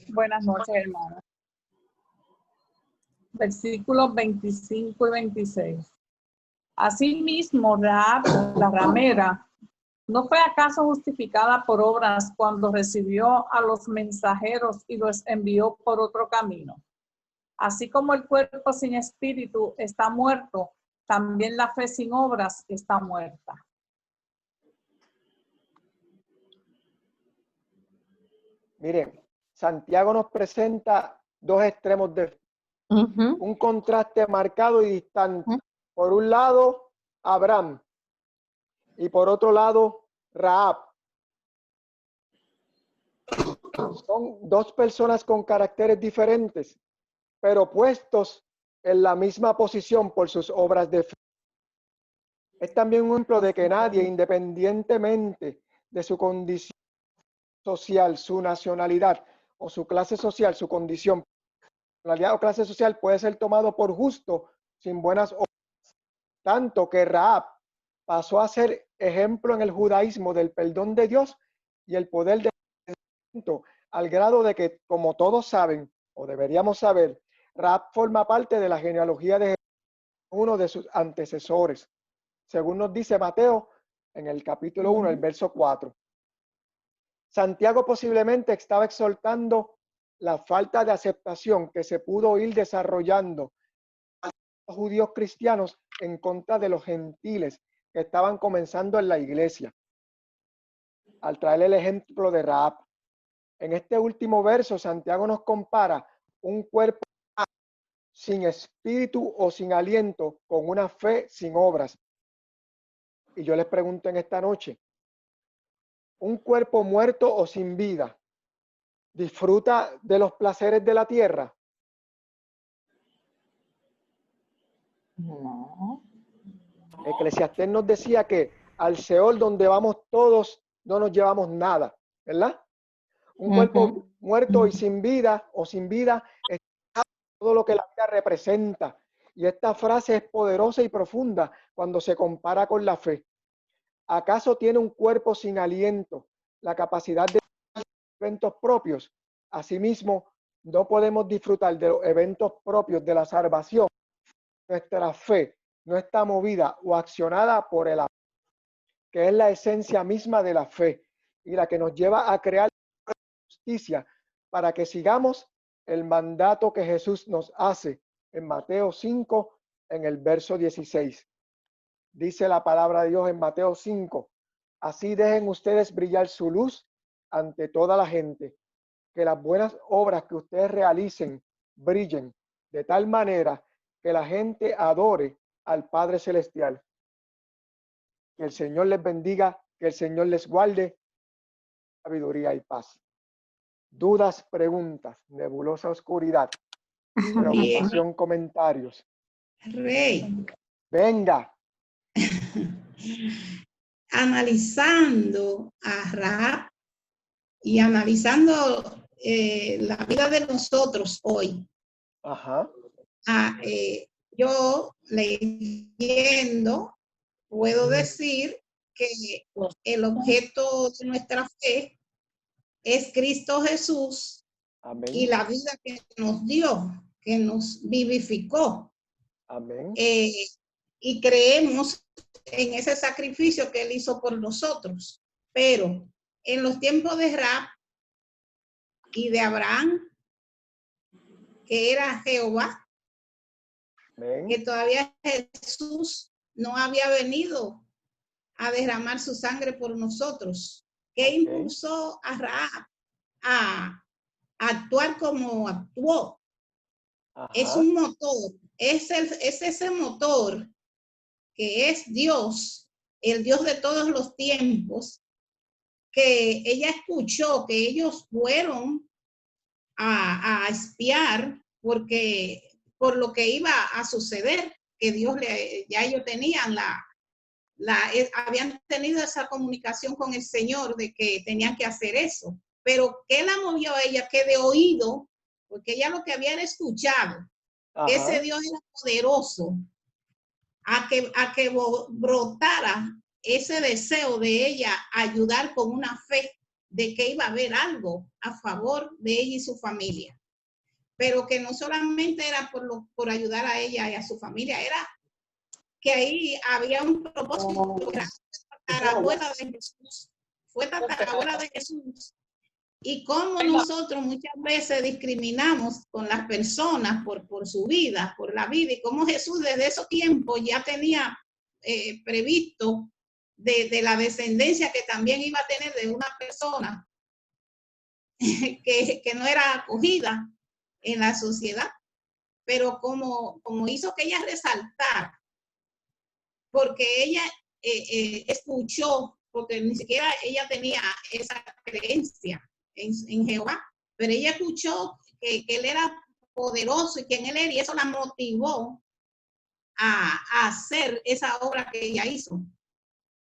Buenas noches, hermano. Versículos 25 y 26. Asimismo, Rahab, la ramera, ¿no fue acaso justificada por obras cuando recibió a los mensajeros y los envió por otro camino? Así como el cuerpo sin espíritu está muerto, también la fe sin obras está muerta. Miren, Santiago nos presenta dos extremos de fe. Un contraste marcado y distante. Por un lado, Abraham, y por otro lado, Rahab. Son dos personas con caracteres diferentes, pero puestos en la misma posición por sus obras de fe. Es también un ejemplo de que nadie, independientemente de su condición social, su nacionalidad o su clase social, su condición, nacionalidad o clase social, puede ser tomado por justo sin buenas obras. Tanto que Rahab pasó a ser ejemplo en el judaísmo del perdón de Dios y el poder de al grado de que, como todos saben, o deberíamos saber, Rahab forma parte de la genealogía de Jesús, uno de sus antecesores, según nos dice Mateo en el capítulo 1, el verso 4. Santiago posiblemente estaba exhortando la falta de aceptación que se pudo ir desarrollando a los judíos cristianos en contra de los gentiles que estaban comenzando en la iglesia, al traer el ejemplo de Rahab. En este último verso, Santiago nos compara un cuerpo sin espíritu o sin aliento con una fe sin obras. Y yo les pregunto en esta noche, ¿un cuerpo muerto o sin vida disfruta de los placeres de la tierra? No. Eclesiastés nos decía que al Seol donde vamos todos no nos llevamos nada, ¿verdad? Un cuerpo muerto y sin vida o sin vida es todo lo que la vida representa. Y esta frase es poderosa y profunda cuando se compara con la fe. ¿Acaso tiene un cuerpo sin aliento la capacidad de eventos propios? Asimismo, no podemos disfrutar de los eventos propios de la salvación. Nuestra fe no está movida o accionada por el amor, que es la esencia misma de la fe y la que nos lleva a crear justicia para que sigamos el mandato que Jesús nos hace en Mateo 5, en el verso 16. Dice la palabra de Dios en Mateo 5, así dejen ustedes brillar su luz ante toda la gente, que las buenas obras que ustedes realicen brillen de tal manera que la gente adore al Padre Celestial. Que el Señor les bendiga, que el Señor les guarde sabiduría y paz. Dudas, preguntas, nebulosa oscuridad, preocupación, comentarios. Rey. Venga. Analizando a Rahab y analizando la vida de nosotros hoy. Ajá. Yo leyendo puedo decir que el objeto de nuestra fe es Cristo Jesús. Amén. Y la vida que nos dio, que nos vivificó. Amén. Y creemos en ese sacrificio que Él hizo por nosotros. Pero en los tiempos de Rahab y de Abraham, que era Jehová, amén, que todavía Jesús no había venido a derramar su sangre por nosotros, que okay, impulsó a Rahab a actuar como actuó. Ajá. Es un motor, es ese motor que es Dios, el Dios de todos los tiempos, que ella escuchó que ellos fueron a espiar por lo que iba a suceder, que Dios ya ellos tenían habían tenido esa comunicación con el Señor de que tenían que hacer eso. Pero ¿qué la movió a ella? Que de oído, porque ella lo que había era escuchado, que ese Dios era poderoso, a que brotara ese deseo de ella ayudar con una fe de que iba a haber algo a favor de ella y su familia. Pero que no solamente era por ayudar a ella y a su familia, era que ahí había un propósito, que era tatarabuela de Jesús. Fue tatarabuela de Jesús. Y cómo nosotros muchas veces discriminamos con las personas por su vida, por la vida, y cómo Jesús desde esos tiempos ya tenía previsto de la descendencia que también iba a tener de una persona que no era acogida en la sociedad, pero como hizo que ella resaltara, porque ella escuchó, porque ni siquiera ella tenía esa creencia en Jehová, pero ella escuchó que él era poderoso y quién él era, y eso la motivó a hacer esa obra que ella hizo.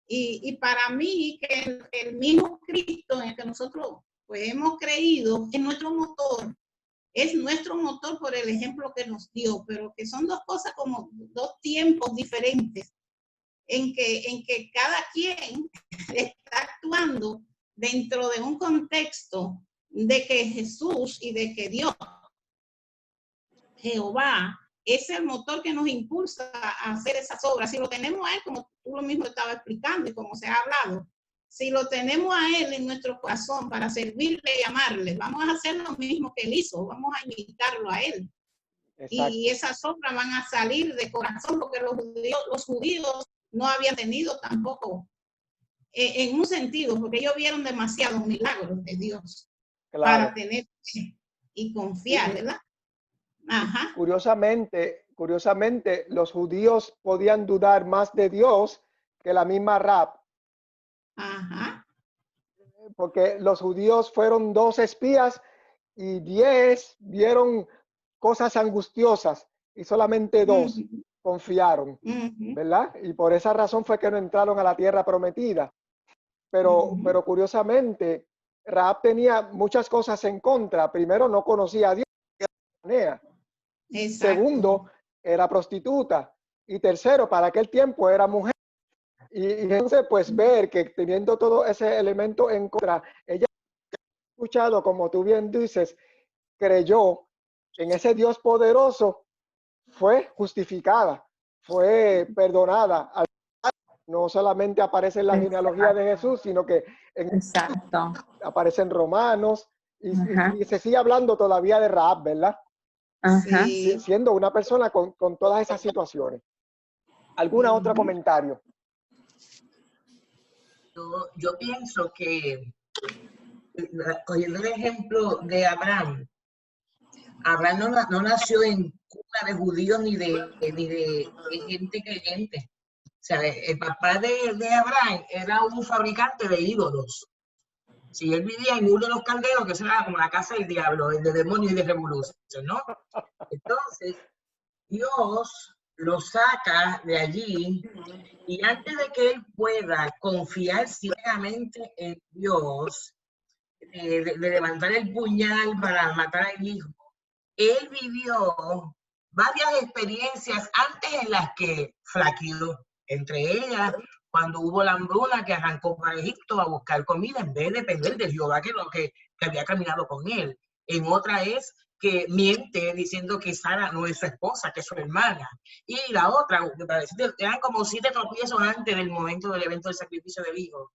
Y para mí, que el mismo Cristo en el que nosotros pues hemos creído es nuestro motor por el ejemplo que nos dio, pero que son dos cosas como dos tiempos diferentes en que cada quien está actuando dentro de un contexto de que Jesús y de que Dios, Jehová, es el motor que nos impulsa a hacer esas obras. Si lo tenemos a Él, como tú lo mismo estabas explicando y como se ha hablado, si lo tenemos a Él en nuestro corazón para servirle y amarle, vamos a hacer lo mismo que Él hizo, vamos a imitarlo a Él. Y esas obras van a salir de corazón, porque los judíos no habían tenido tampoco, en un sentido, porque ellos vieron demasiados milagros de Dios para tener fe y confiar, ¿verdad? Ajá. Curiosamente, los judíos podían dudar más de Dios que la misma Rahab. Ajá. Porque los judíos fueron 2 espías y 10 vieron cosas angustiosas y solamente 2 confiaron, ¿verdad? Y por esa razón fue que no entraron a la tierra prometida. Pero curiosamente, Rahab tenía muchas cosas en contra. Primero, no conocía a Dios. Segundo, era prostituta. Y tercero, para aquel tiempo era mujer. Y entonces, pues ver que teniendo todo ese elemento en contra, ella ha escuchado, como tú bien dices, creyó en ese Dios poderoso, fue justificada, fue perdonada. No solamente aparece en la genealogía de Jesús, sino que aparece en Romanos y se sigue hablando todavía de Rahab, ¿verdad? Sí. Siendo una persona con todas esas situaciones. ¿Algún otro comentario? Yo pienso que, cogiendo el ejemplo de Abraham, Abraham no nació en cuna de judíos ni de gente creyente. O sea, el papá de Abraham era un fabricante de ídolos. Si él vivía en uno de los caldeos, que eso era como la casa del diablo, de demonios y de revolución, ¿no? Entonces, Dios lo saca de allí y antes de que él pueda confiar ciegamente en Dios, de levantar el puñal para matar al hijo, él vivió varias experiencias antes en las que flaqueó. Entre ellas, cuando hubo la hambruna que arrancó para Egipto a buscar comida en vez de depender de Jehová que había caminado con él. En otra es que miente diciendo que Sara no es su esposa, que es su hermana. Y la otra, eran como 7 tropiezos antes del momento del evento del sacrificio del hijo.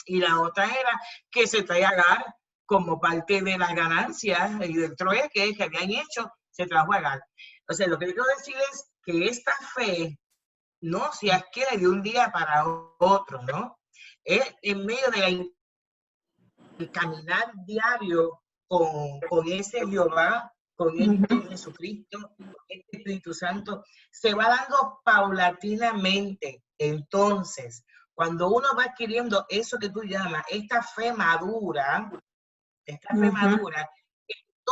Y la otra era que se traía a Agar como parte de las ganancias y del trueque que habían hecho, se trajo a Agar. O sea, lo que quiero decir es que esta fe no se adquiere de un día para otro, ¿no? Es en medio de el caminar diario con ese Jehová, con este Jesucristo, con este Espíritu Santo, se va dando paulatinamente. Entonces, cuando uno va adquiriendo eso que tú llamas, esta fe madura,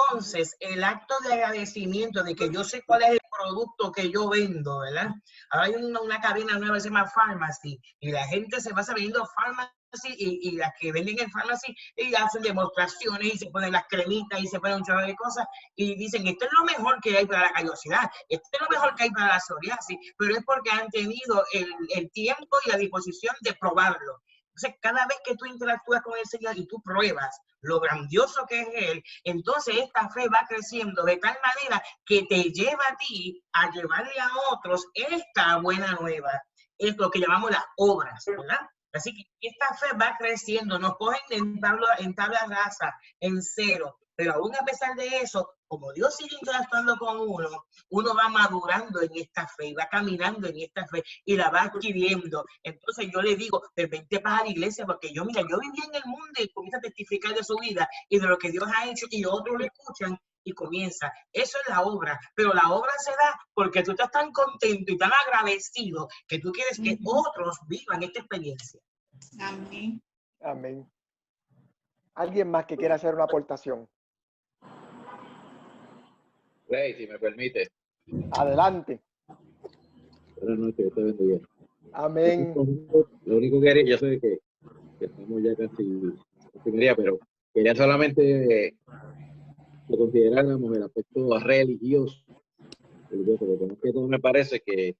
entonces el acto de agradecimiento de que yo sé cuál es el producto que yo vendo, ¿verdad? Ahora hay una cadena nueva que se llama Pharmacy y la gente se pasa vendiendo Pharmacy y las que venden en Pharmacy y hacen demostraciones y se ponen las cremitas y se ponen un chorro de cosas y dicen esto es lo mejor que hay para la callosidad, esto es lo mejor que hay para la psoriasis, pero es porque han tenido el tiempo y la disposición de probarlo. Entonces, cada vez que tú interactúas con el Señor y tú pruebas lo grandioso que es Él, entonces esta fe va creciendo de tal manera que te lleva a ti a llevarle a otros esta buena nueva. Es lo que llamamos las obras, ¿verdad? Así que esta fe va creciendo, nos cogen en tabla rasa, en cero, pero aún a pesar de eso, como Dios sigue interactuando con uno va madurando en esta fe, va caminando en esta fe y la va adquiriendo. Entonces yo le digo, vente para la iglesia, porque yo viví en el mundo y comienza a testificar de su vida y de lo que Dios ha hecho y otros lo escuchan y comienza. Eso es la obra, pero la obra se da porque tú estás tan contento y tan agradecido que tú quieres que otros vivan esta experiencia. Amén. Amén. ¿Alguien más que quiera hacer una aportación? Rey, si me permite. Adelante. Buenas noches, te bendiga. Amén. Lo único que quería, yo sé que estamos ya casi pero quería solamente que consideráramos el aspecto religioso, porque más que todo me parece que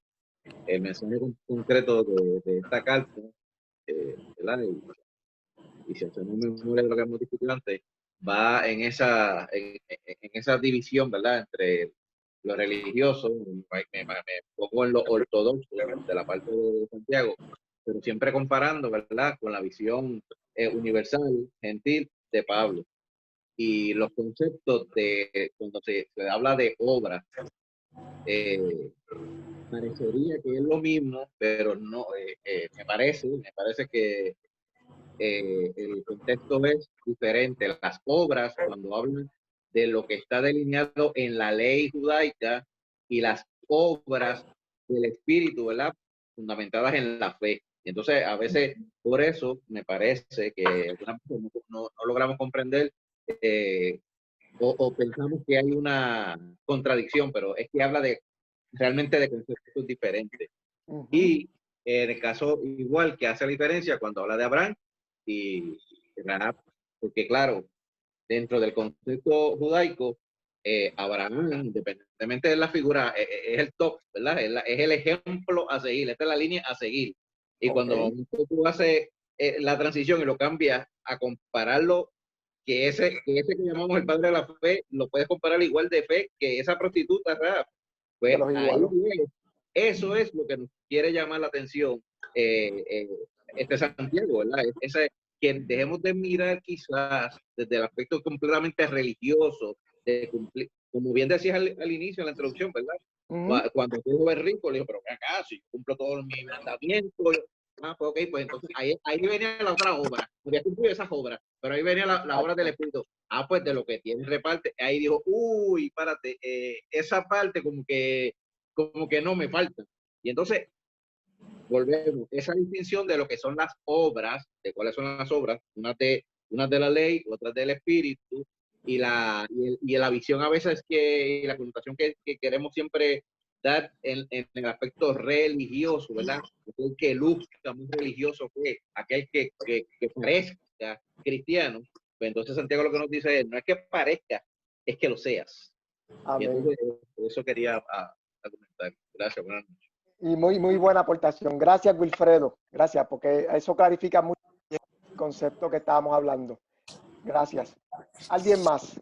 el mensaje concreto de esta carta, ¿verdad? Y si hacemos memoria de lo que hemos discutido antes, va en esa división, ¿verdad? Entre lo religioso, me pongo en lo ortodoxo de la parte de Santiago, pero siempre comparando, ¿verdad? Con la visión universal, gentil de Pablo. Y los conceptos de, cuando se habla de obra, parecería que es lo mismo, pero no, me parece que el contexto es diferente. Las obras, cuando hablan de lo que está delineado en la ley judaica, y las obras del Espíritu, ¿verdad? Fundamentadas en la fe. Y entonces, a veces, por eso, me parece que no logramos comprender o pensamos que hay una contradicción, pero es que habla realmente de conceptos diferentes. Y en el caso igual que hace la diferencia cuando habla de Abraham y Rahab, porque claro, dentro del concepto judaico, Abraham, independientemente de la figura, es el top, ¿verdad? Es el ejemplo a seguir, esta es la línea a seguir. Y cuando tú haces la transición y lo cambias a compararlo, que ese que llamamos el padre de la fe, lo puedes comparar igual de fe que esa prostituta, Rahab. Pues ahí eso es lo que nos quiere llamar la atención Santiago, ¿verdad? Que dejemos de mirar quizás desde el aspecto completamente religioso, de cumplir, como bien decías al inicio, en la introducción, ¿verdad? Cuando tú eres rico, le digo, pero acá, si cumplo todos mis mandamientos, pues ok, pues entonces ahí venía la otra obra, había cumplido esas obras, pero ahí venía la obra del Espíritu. Pues de lo que tiene reparte, ahí dijo, uy, párate, esa parte como que no me falta. Y entonces, volvemos, esa distinción de lo que son las obras, de cuáles son las obras, unas de la ley, otras del Espíritu, y la visión a veces y la connotación que queremos siempre dar en el aspecto religioso, ¿verdad? Aquel que luzca muy religioso, aquel que parezca cristiano. Pues entonces Santiago lo que nos dice es, no es que parezca, es que lo seas. Y entonces eso quería comentar. Gracias, buenas noches. Y muy buena aportación. Gracias, Wilfredo. Gracias, porque eso clarifica mucho el concepto que estábamos hablando. Gracias. ¿Alguien más?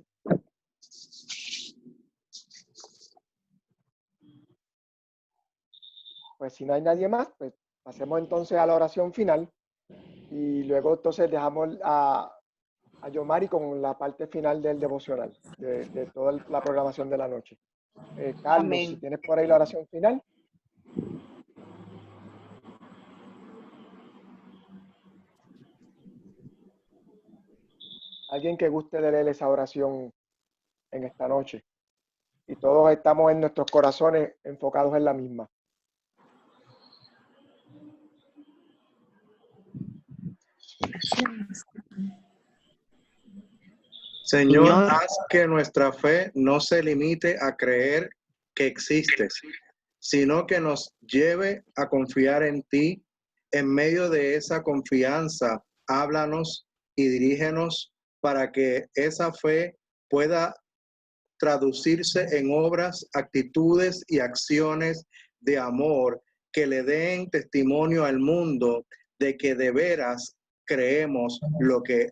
Pues si no hay nadie más, pues pasemos entonces a la oración final. Y luego entonces dejamos a Yomari con la parte final del devocional, de toda la programación de la noche. Carlos, amén. Si tienes por ahí la oración final. Alguien que guste de leer esa oración en esta noche. Y todos estamos en nuestros corazones enfocados en la misma. Señor, haz que nuestra fe no se limite a creer que existes, sino que nos lleve a confiar en ti. En medio de esa confianza, háblanos y dirígenos para que esa fe pueda traducirse en obras, actitudes y acciones de amor que le den testimonio al mundo de que de veras creemos lo que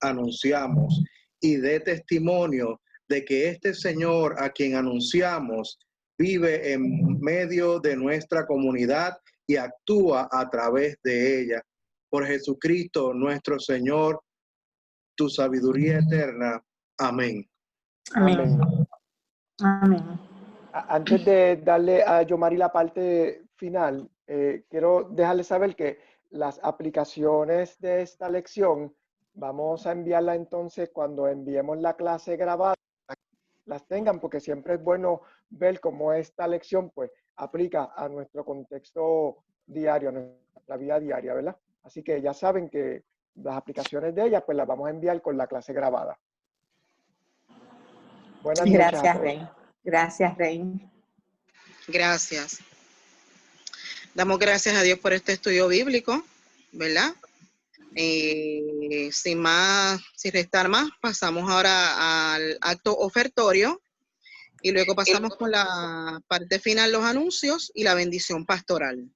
anunciamos, y dé testimonio de que este Señor a quien anunciamos vive en medio de nuestra comunidad y actúa a través de ella. Por Jesucristo nuestro Señor, tu sabiduría eterna. Amén. Amén. Amén. Antes de darle a Yomari la parte final, quiero dejarles saber que las aplicaciones de esta lección vamos a enviarla entonces cuando enviemos la clase grabada, las tengan, porque siempre es bueno ver cómo esta lección pues aplica a nuestro contexto diario, a nuestra vida diaria, ¿verdad? Así que ya saben que las aplicaciones de ellas, pues las vamos a enviar con la clase grabada. Buenas noches. Gracias, Rey. Gracias, Rey. Gracias. Damos gracias a Dios por este estudio bíblico, ¿verdad? Sin restar más, pasamos ahora al acto ofertorio y luego pasamos con la parte final, los anuncios y la bendición pastoral.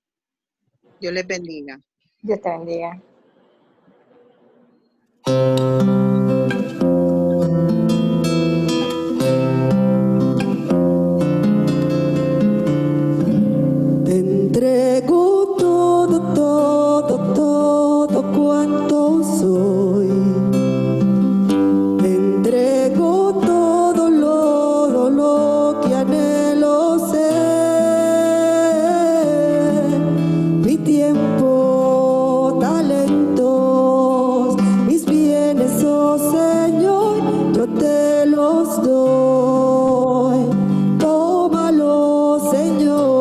Dios les bendiga. Dios te bendiga. Te entrego todo, todo, todo cuanto soy. Te entrego todo lo que anhelo ser. Mi tiempo, talentos, mis bienes, oh Señor, yo te los doy. Tómalo, Señor.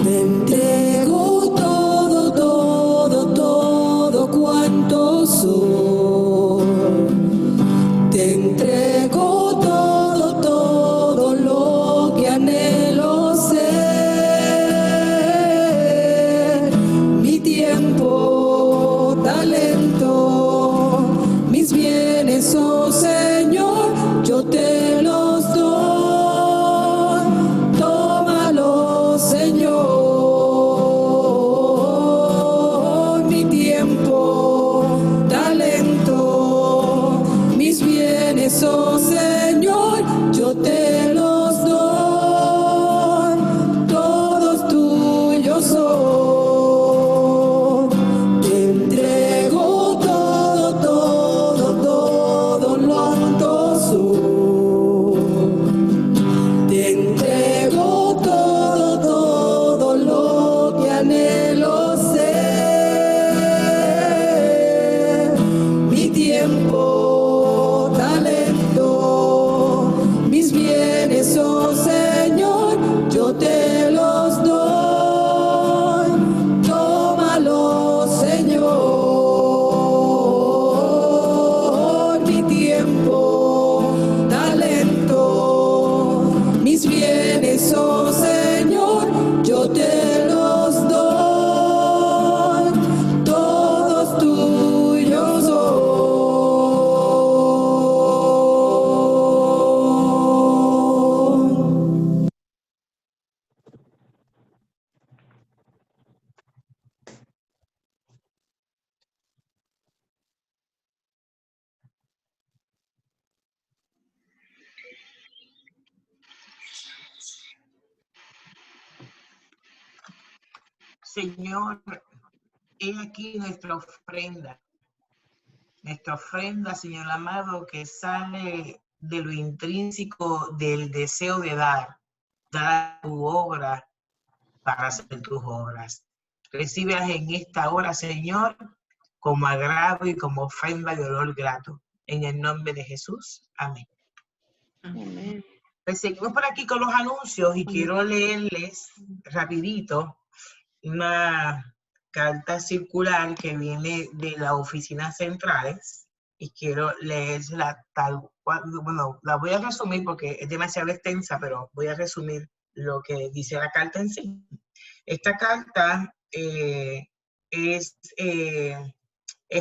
Te entrego todo, todo, todo cuanto soy. Te entrego todo, todo lo que anhelo ser. Mi tiempo, talento, mis bienes, oh Señor, yo te los doy. Tómalo, Señor. Mi tiempo, talento, mis bienes, oh Señor, yo te los doy. Todos tuyos son. Te entrego todo, todo, todo lo soy. Te entrego todo, todo lo que anhelo ser. Mi tiempo, talento, mis bienes, oh Señor, yo te los doy. Tómalo, Señor. Mi tiempo, talento, mis bienes, oh Señor, yo te los doy. Todos tuyos son. Señor, he aquí nuestra ofrenda, Señor amado, que sale de lo intrínseco del deseo de dar tu obra para hacer tus obras. Recíbelas en esta hora, Señor, como agrado y como ofrenda de olor grato. En el nombre de Jesús. Amén. Amén. Pues seguimos por aquí con los anuncios y quiero leerles rapidito una carta circular que viene de las oficinas centrales y quiero leerla tal cual. Bueno, la voy a resumir porque es demasiado extensa, pero voy a resumir lo que dice la carta en sí. Esta carta es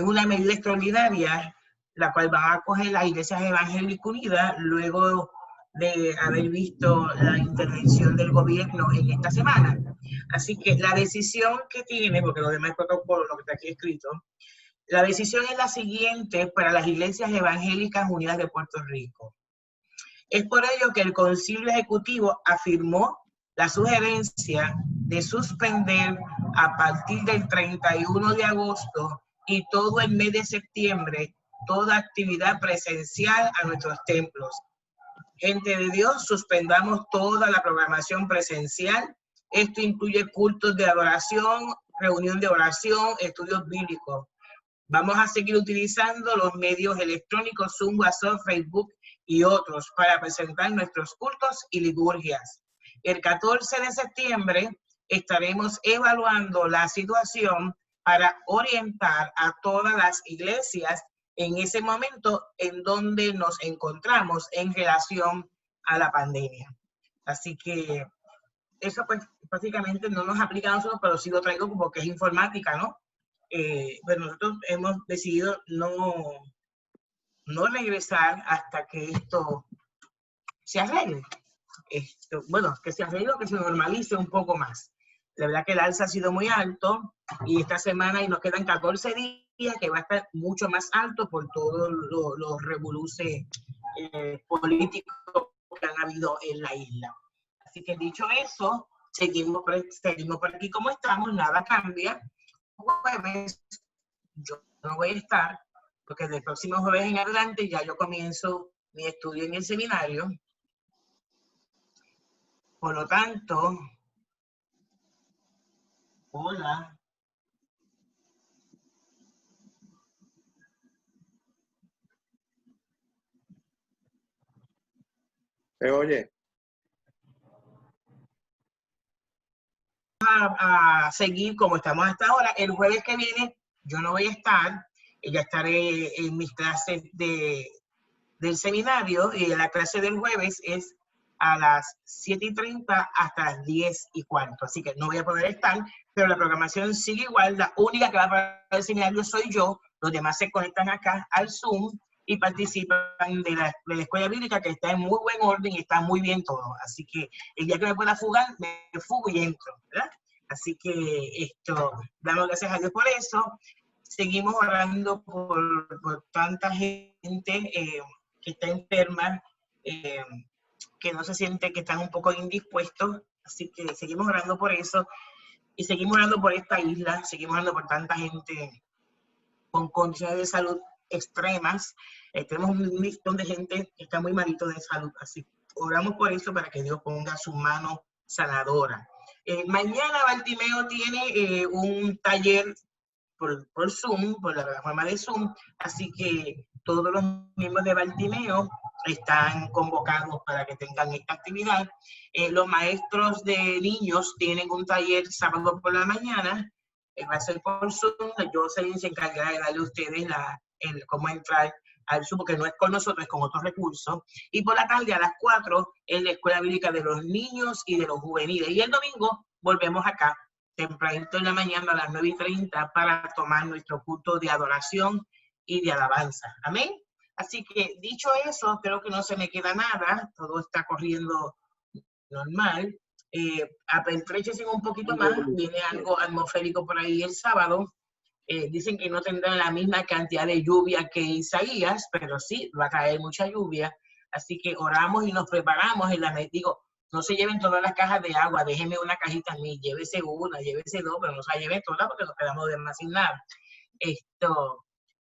una medida extraordinaria, la cual van a acoger las iglesias evangélicas unidas luego de haber visto la intervención del gobierno en esta semana. Así que la decisión que tiene, porque lo demás es protocolo, lo que está aquí escrito, la decisión es la siguiente para las iglesias evangélicas unidas de Puerto Rico. Es por ello que el Concilio Ejecutivo afirmó la sugerencia de suspender a partir del 31 de agosto y todo el mes de septiembre toda actividad presencial a nuestros templos. Gente de Dios, suspendamos toda la programación presencial. Esto incluye cultos de adoración, reunión de oración, estudios bíblicos. Vamos a seguir utilizando los medios electrónicos Zoom, WhatsApp, Facebook y otros para presentar nuestros cultos y liturgias. El 14 de septiembre estaremos evaluando la situación para orientar a todas las iglesias en ese momento en donde nos encontramos en relación a la pandemia. Así que eso pues prácticamente no nos aplica a nosotros, pero sí lo traigo porque es informática, ¿no? Pero nosotros hemos decidido no regresar hasta que esto se arregle. Bueno, que se arregle o que se normalice un poco más. La verdad que el alza ha sido muy alto y esta semana y nos quedan 14 días que va a estar mucho más alto por todos los revoluces políticos que han habido en la isla. Así que dicho eso, seguimos por aquí como estamos, nada cambia. Jueves yo no voy a estar porque del próximo jueves en adelante ya yo comienzo mi estudio en el seminario. Por lo tanto, hola. ¿Se oye? A seguir como estamos hasta ahora. El jueves que viene yo no voy a estar, ya estaré en mis clases del seminario y la clase del jueves es a las 7:30 hasta las 10:15. Así que no voy a poder estar, pero la programación sigue igual. La única que va para el seminario soy yo. Los demás se conectan acá al Zoom y participan de la escuela bíblica, que está en muy buen orden y está muy bien todo. Así que el día que me pueda fugar, me fugo y entro, ¿verdad? Así que damos gracias a Dios por eso. Seguimos orando por tanta gente que está enferma, que no se siente, que están un poco indispuestos. Así que seguimos orando por eso y seguimos orando por esta isla, seguimos orando por tanta gente con condiciones de salud extremas. Tenemos un listón de gente que está muy malito de salud, así que oramos por eso para que Dios ponga su mano sanadora. Mañana Bartimeo tiene un taller por Zoom, por la plataforma de Zoom, así que todos los miembros de Bartimeo están convocados para que tengan esta actividad. Los maestros de niños tienen un taller sábado por la mañana, va a ser por Zoom. Jocelyn se encargará de darle a ustedes cómo entrar al Zoom, porque no es con nosotros, es con otros recursos. Y por la tarde a las 4 es la Escuela Bíblica de los Niños y de los Juveniles. Y el domingo volvemos acá, tempranito en la mañana a las 9:30 para tomar nuestro culto de adoración y de alabanza. Amén. Así que dicho eso, creo que no se me queda nada. Todo está corriendo normal. Apentréchese un poquito más. Viene algo atmosférico por ahí el sábado. Dicen que no tendrán la misma cantidad de lluvia que Isaías, pero sí, va a caer mucha lluvia. Así que oramos y nos preparamos. Digo, no se lleven todas las cajas de agua, déjenme una cajita a mí, llévese una, llévese dos, pero no se la lleven todas porque nos quedamos de más sin nada.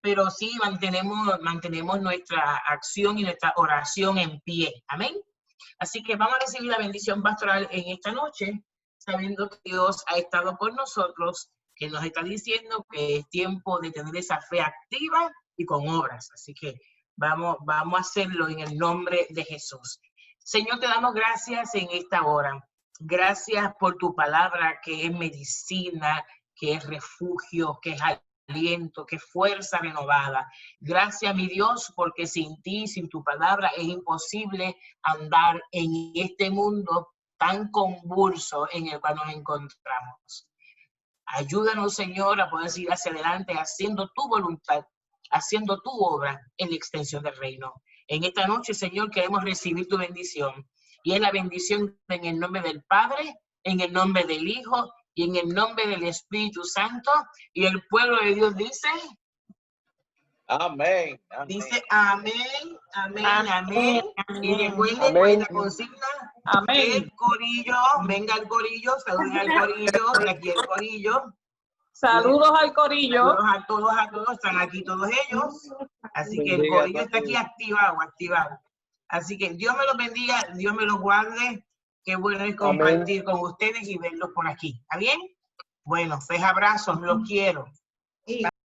Pero sí mantenemos nuestra acción y nuestra oración en pie. Amén. Así que vamos a recibir la bendición pastoral en esta noche, sabiendo que Dios ha estado con nosotros, que nos está diciendo que es tiempo de tener esa fe activa y con obras. Así que vamos a hacerlo en el nombre de Jesús. Señor, te damos gracias en esta hora. Gracias por tu palabra, que es medicina, que es refugio, que es aliento, que es fuerza renovada. Gracias, mi Dios, porque sin ti, sin tu palabra, es imposible andar en este mundo tan convulso en el cual nos encontramos. Ayúdanos, Señor, a poder seguir hacia adelante haciendo tu voluntad, haciendo tu obra en la extensión del reino. En esta noche, Señor, queremos recibir tu bendición. Y es la bendición en el nombre del Padre, en el nombre del Hijo y en el nombre del Espíritu Santo. Y el pueblo de Dios dice... Amén. Dice amén, amén, amén. Y recuerden nuestra consigna. Amén. El corillo, venga el corillo, saluden al corillo, de aquí el corillo. Saludos al corillo. Saludos a todos, están aquí todos ellos. Así que el corillo está aquí activado. Así que Dios me los bendiga, Dios me los guarde. Qué bueno es compartir con ustedes y verlos por aquí. ¿Está bien? Bueno, pues abrazos, los quiero.